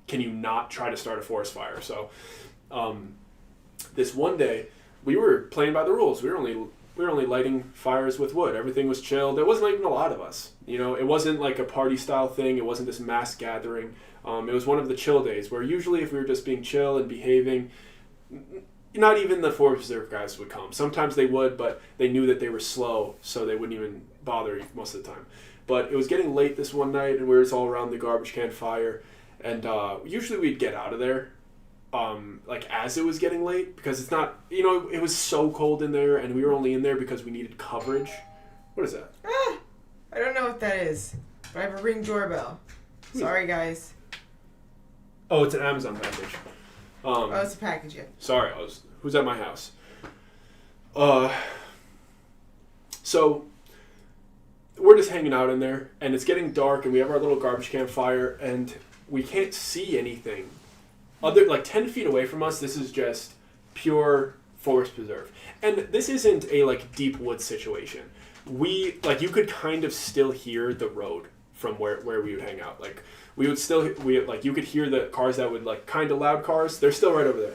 can you not try to start a forest fire?" So, this one day, we were playing by the rules. We were only lighting fires with wood. Everything was chill. There wasn't even a lot of us. You know, it wasn't like a party style thing. It wasn't this mass gathering. It was one of the chill days where usually if we were just being chill and behaving, not even the forest preserve guys would come. Sometimes they would, but they knew that they were slow, so they wouldn't even bother most of the time. But it was getting late this one night, and we were just all around the garbage can fire. And usually we'd get out of there like as it was getting late, because it's not, you know, it was so cold in there, and we were only in there because we needed coverage. What is that? I don't know what that is, but I have a Ring doorbell. Sorry, guys. Oh, it's an Amazon package. It's a package, yeah. Sorry, who's at my house? So we're just hanging out in there, and it's getting dark, and we have our little garbage can fire, and we can't see anything. Like 10 feet away from us, this is just pure forest preserve. And this isn't a like deep woods situation. You could kind of still hear the road from where we would hang out. Like you could hear the cars that would like kind of loud cars. They're still right over there.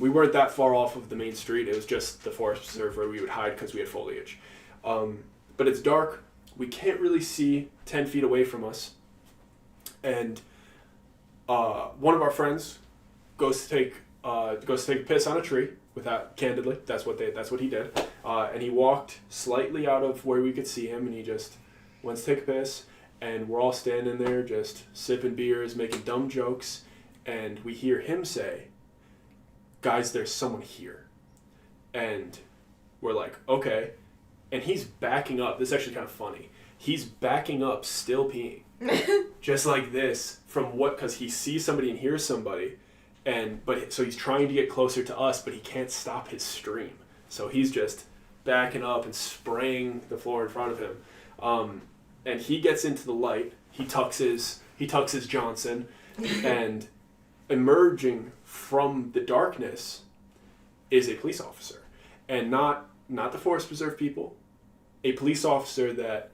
We weren't that far off of the main street. It was just the forest preserve where we would hide because we had foliage. But it's dark. We can't really see 10 feet away from us. And one of our friends goes to take a piss on a tree. Candidly, that's what he did. And he walked slightly out of where we could see him, and he just went to take a piss. And we're all standing there just sipping beers, making dumb jokes, and we hear him say, "Guys, there's someone here." And we're like, "Okay." And he's backing up. This is actually kind of funny. He's backing up, still peeing. Just like this, because he sees somebody and hears somebody. So he's trying to get closer to us, but he can't stop his stream. So he's just backing up and spraying the floor in front of him. And he gets into the light. He tucks his Johnson, and emerging from the darkness is a police officer, and not the forest preserve people. A police officer that,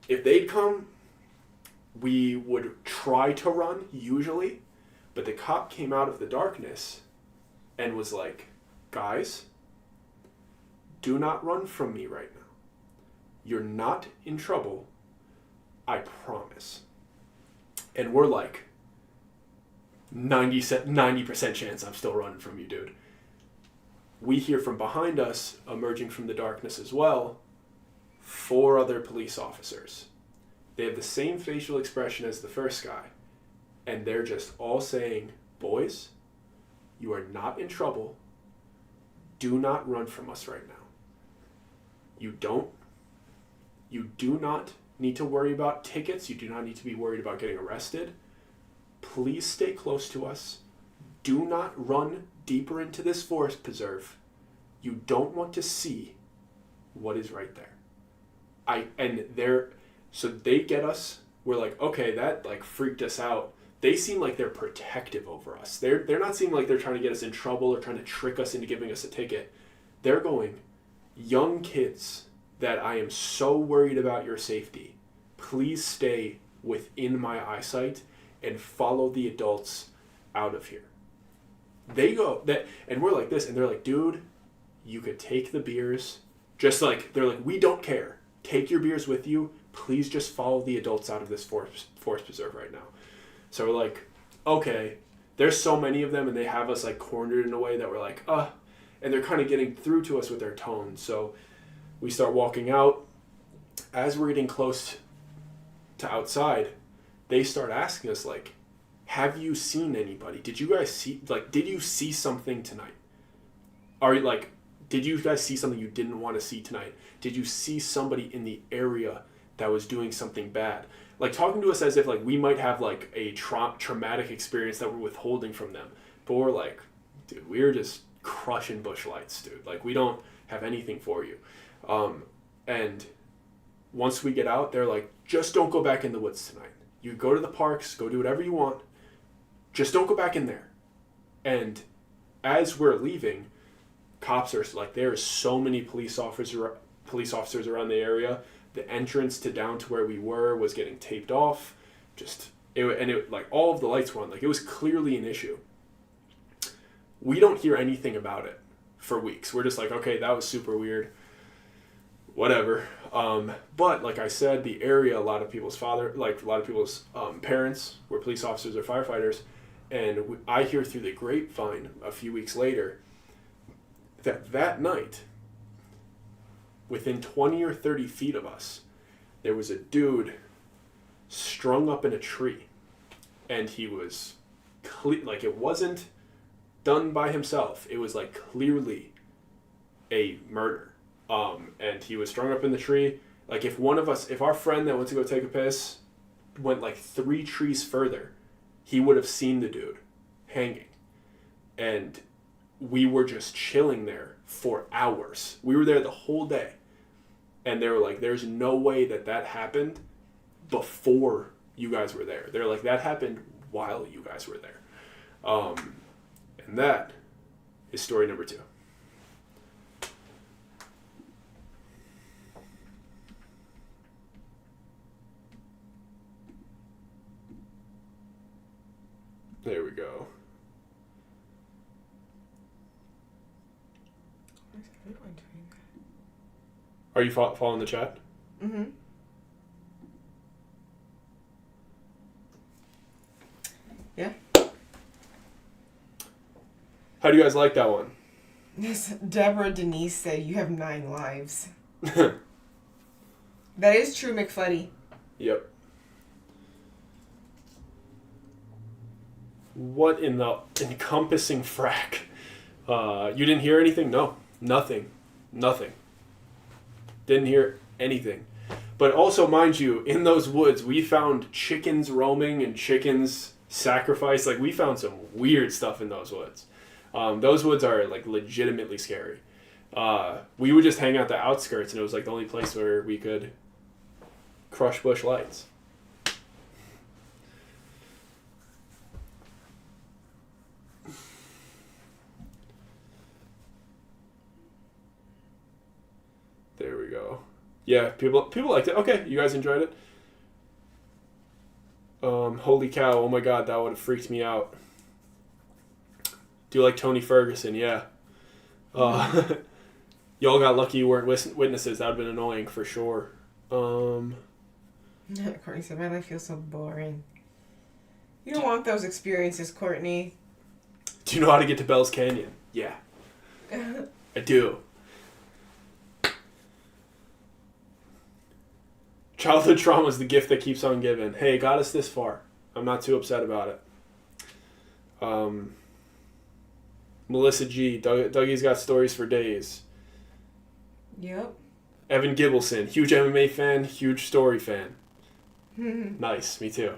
if they'd come, we would try to run usually, but the cop came out of the darkness and was like, "Guys, do not run from me right now. You're not in trouble. I promise." And we're like, 90% chance I'm still running from you, dude. we hear from behind us, emerging from the darkness as well, 4 other police officers. They have the same facial expression as the first guy, and they're just all saying, "Boys, you are not in trouble. Do not run from us right now. You do not need to worry about tickets. You do not need to be worried about getting arrested. Please stay close to us. Do not run deeper into this forest preserve. You don't want to see what is right there." So they get us. We're like, okay, that like freaked us out. They seem like they're protective over us. They're not seeming like they're trying to get us in trouble or trying to trick us into giving us a ticket. They're going, "Young kids that I am so worried about your safety. Please stay within my eyesight and follow the adults out of here." They go that, and we're like this, and they're like, "Dude, you could take the beers." Just like they're like, "We don't care. Take your beers with you. Please just follow the adults out of this forest preserve right now." So we're like, okay. There's so many of them, and they have us like cornered in a way that we're like, and they're kind of getting through to us with their tone. So we start walking out. As we're getting close to outside, they start asking us like, "Have you seen anybody? Did you guys did you see something tonight? Did you guys see something you didn't want to see tonight? Did you see somebody in the area that was doing something bad?" Like talking to us as if like we might have like a traumatic experience that we're withholding from them. But we're like, dude, we're just crushing bush lights, dude. Like we don't have anything for you. And once we get out, they're like, "Just don't go back in the woods tonight. You go to the parks, go do whatever you want. Just don't go back in there." And as we're leaving, cops are like, there are so many police officers around the area. The entrance down to where we were was getting taped off. Like all of the lights were on. Like it was clearly an issue. We don't hear anything about it for weeks. We're just like, okay, that was super weird. Whatever. But like I said, the area, a lot of people's parents were police officers or firefighters. And I hear through the grapevine a few weeks later that night, within 20 or 30 feet of us, there was a dude strung up in a tree. And he was, like it wasn't done by himself. It was like clearly a murder. And he was strung up in the tree. Like if our friend that went to go take a piss went like 3 trees further, he would have seen the dude hanging. And we were just chilling there for hours. We were there the whole day. And they were like, "There's no way that happened before you guys were there." They're like, "That happened while you guys were there." And that is story number 2. There we go. Where's everyone doing that? Are you following the chat? Mm-hmm. Yeah. How do you guys like that one? Yes, Deborah Denise said you have 9 lives. That is true, McFuddy. Yep. What in the encompassing frack? You didn't hear anything? No. Nothing. Didn't hear anything. But also, mind you, in those woods, we found chickens roaming and chickens sacrificed. Like, we found some weird stuff in those woods. Those woods are, like, legitimately scary. We would just hang out the outskirts, and it was, like, the only place where we could crush bush lights. There we go. Yeah, people liked it. Okay, you guys enjoyed it? Holy cow, oh my god, that would have freaked me out. Do you like Tony Ferguson? Yeah. Y'all got lucky you weren't witnesses. That would have been annoying for sure. Courtney said, "My life feels so boring." You don't want those experiences, Courtney. Do you know how to get to Bell's Canyon? Yeah. I do. Childhood trauma is the gift that keeps on giving. Hey, it got us this far. I'm not too upset about it. Melissa G. Dougie's got stories for days. Yep. Evan Gibbleson. Huge MMA fan. Huge story fan. Nice. Me too.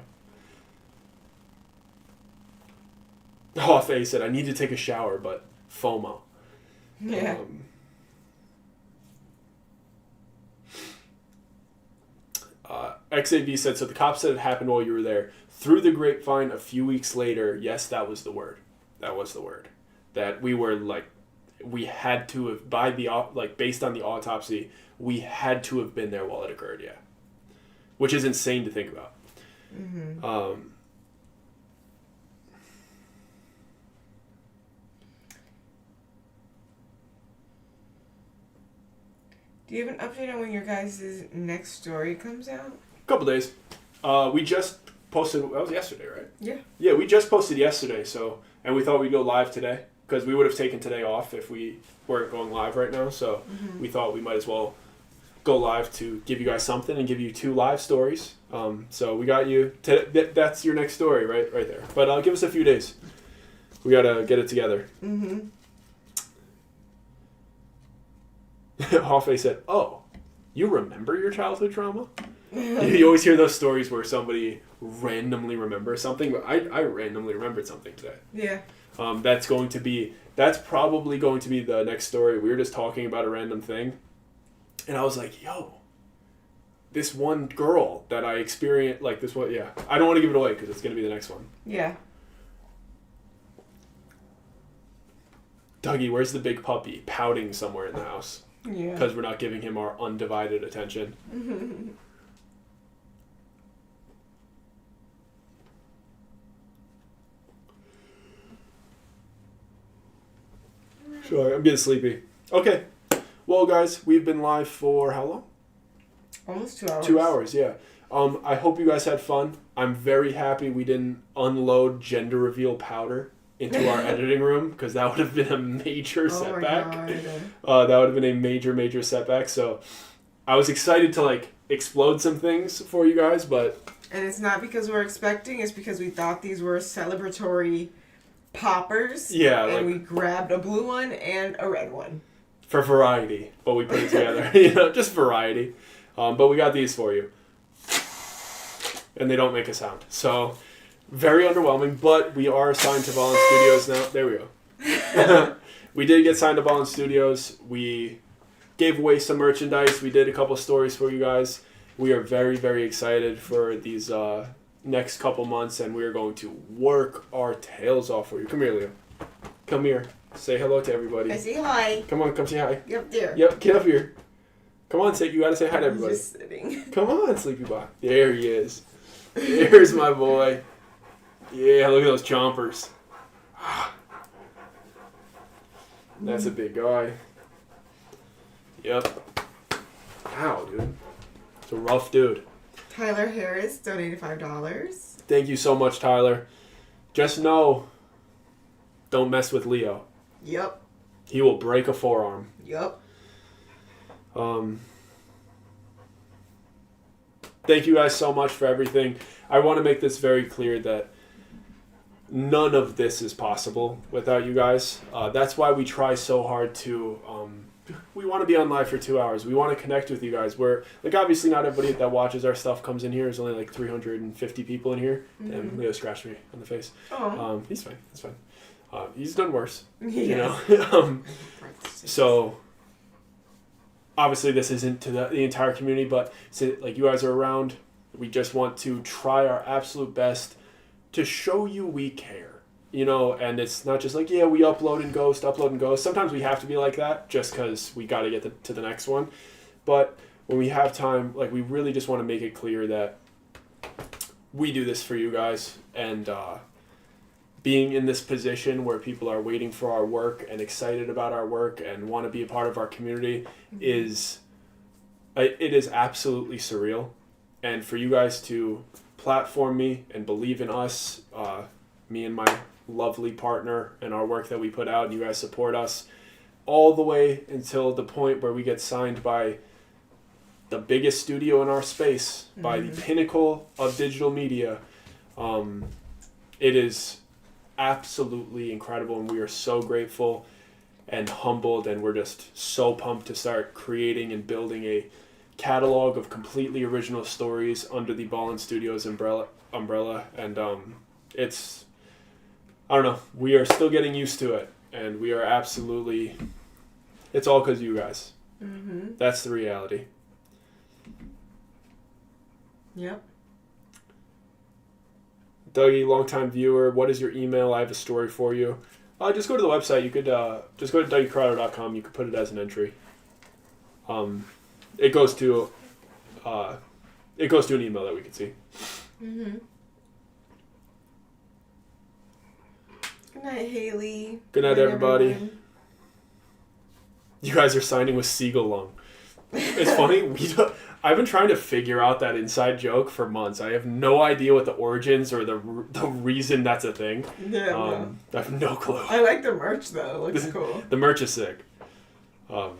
Face said, I need to take a shower, but FOMO. Yeah. XAV said, so the cops said it happened while you were there. Through the grapevine a few weeks later, yes, that was the word. That was the word. That we were like, we had to have, based on the autopsy, we had to have been there while it occurred, yeah. Which is insane to think about. Mm-hmm. Do you have an update on when your guys' next story comes out? Couple days. We just posted, that was yesterday, right? Yeah. Yeah, we just posted yesterday, and we thought we'd go live today, because we would have taken today off if we weren't going live right now, so we thought we might as well go live to give you guys something and give you 2 live stories. So we got you, that's your next story, right there. But give us a few days. We gotta get it together. Mm-hmm. Hoffe said, oh, you remember your childhood trauma? You always hear those stories where somebody randomly remembers something, but I randomly remembered something today. Yeah. That's probably going to be the next story. We were just talking about a random thing, and I was like, yo, this one girl that I experienced, like this one, yeah. I don't want to give it away because it's going to be the next one. Yeah. Dougie, where's the big puppy? Pouting somewhere in the house. Yeah. Because we're not giving him our undivided attention. Sorry, I'm getting sleepy. Okay. Well, guys, we've been live for how long? Almost 2 hours. 2 hours, yeah. I hope you guys had fun. I'm very happy we didn't unload gender reveal powder into our editing room, because that would have been a major setback. That would have been a major setback. So I was excited to explode some things for you guys, but... And it's not because we're expecting, it's because we thought these were celebratory poppers. Yeah. And we grabbed a blue one and a red one. For variety, but we put it together. Just variety. But we got these for you. And they don't make a sound. So, very underwhelming, but we are assigned to Ballin Studios now. There we go. We did get signed to Ballin Studios. We gave away some merchandise. We did a couple stories for you guys. We are very, very excited for these next couple months, and we are going to work our tails off for you. Come here, Leo. Come here. Say hello to everybody. I say hi. Come on, come say hi. Yep, there. Yep, get up here. Come on, you gotta say hi to everybody. He's just sitting. Come on, Sleepy Boy. There he is. There's my boy. Yeah, look at those chompers. That's a big guy. Yep. Ow, dude. It's a rough dude. Tyler Harris donated $5. Thank you so much, Tyler. Just know, don't mess with Leo. Yep. He will break a forearm. Yep. Thank you guys so much for everything. I want to make this very clear that none of this is possible without you guys. That's why we try so hard to... we want to be on live for 2 hours. We want to connect with you guys. We're obviously not everybody that watches our stuff comes in here. There's only 350 people in here. Mm-hmm. And Leo scratched me on the face. Oh. He's fine. It's fine. He's done worse. Yes. You know? So... Obviously, this isn't to the entire community, but you guys are around. We just want to try our absolute best to show you we care, and it's not just we upload and ghost. Sometimes we have to be like that just because we got to get to the next one. But when we have time, we really just want to make it clear that we do this for you guys, and being in this position where people are waiting for our work and excited about our work and want to be a part of our community is absolutely surreal. And for you guys to platform me and believe in us, me and my lovely partner and our work that we put out, and you guys support us, all the way until the point where we get signed by the biggest studio in our space, by the pinnacle of digital media. It is absolutely incredible, and we are so grateful and humbled, and we're just so pumped to start creating and building a catalog of completely original stories under the Ballin Studios umbrella. And it's, I don't know, we are still getting used to it, and we are absolutely, it's all because of you guys. That's the reality. Yep. Dougie, longtime viewer, what is your email? I have a story for you. Just go to the website. You could just go to DougieCorrado.com. You could put it as an entry. It goes to an email that we can see. Good night, Haley. Good night, everybody. Everyone. You guys are signing with Siegel Lung. It's funny. I've been trying to figure out that inside joke for months. I have no idea what the origins or the reason that's a thing. Yeah, I have no clue. I like the merch though. It looks cool. The merch is sick. I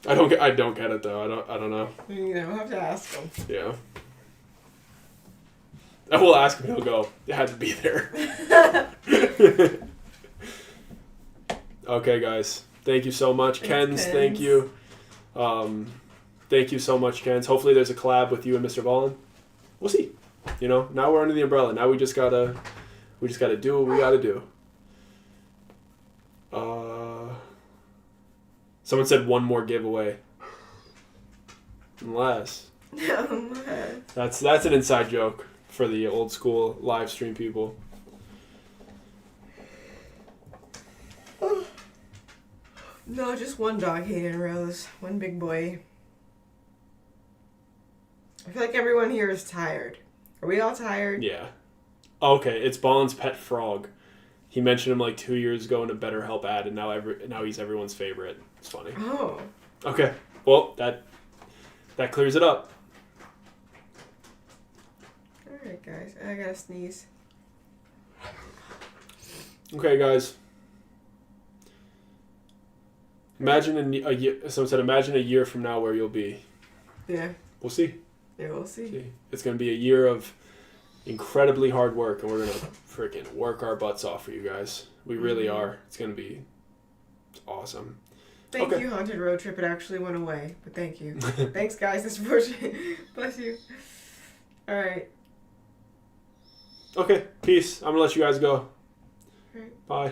don't get it though. I don't know. You know, we'll have to ask him. Yeah. I will ask him. He'll go. It had to be there. Okay, guys. Thank you so much, Kens. Thank you. Thank you so much, Kens. Hopefully there's a collab with you and Mr. Ballin. We'll see. You know, now we're under the umbrella. Now we just gotta do what we gotta do. Someone said one more giveaway. Unless. That's an inside joke for the old school live stream people. No, just one dog hating Rose. One big boy. I feel like everyone here is tired. Are we all tired? Yeah. Okay, it's Ballin's pet frog. He mentioned him like 2 years ago in a BetterHelp ad, and now he's everyone's favorite. It's funny. Oh. Okay. Well, that clears it up. Alright, guys. I gotta sneeze. Okay, guys. Imagine a year. Someone said, imagine a year from now where you'll be. Yeah. We'll see. Yeah, we'll see. It's going to be a year of incredibly hard work, and we're going to freaking work our butts off for you guys. We really are. It's going to be awesome. Thank you, Haunted Road Trip. It actually went away, but thank you. Thanks, guys. This is Bless you. All right. Okay, peace. I'm going to let you guys go. All right. Bye.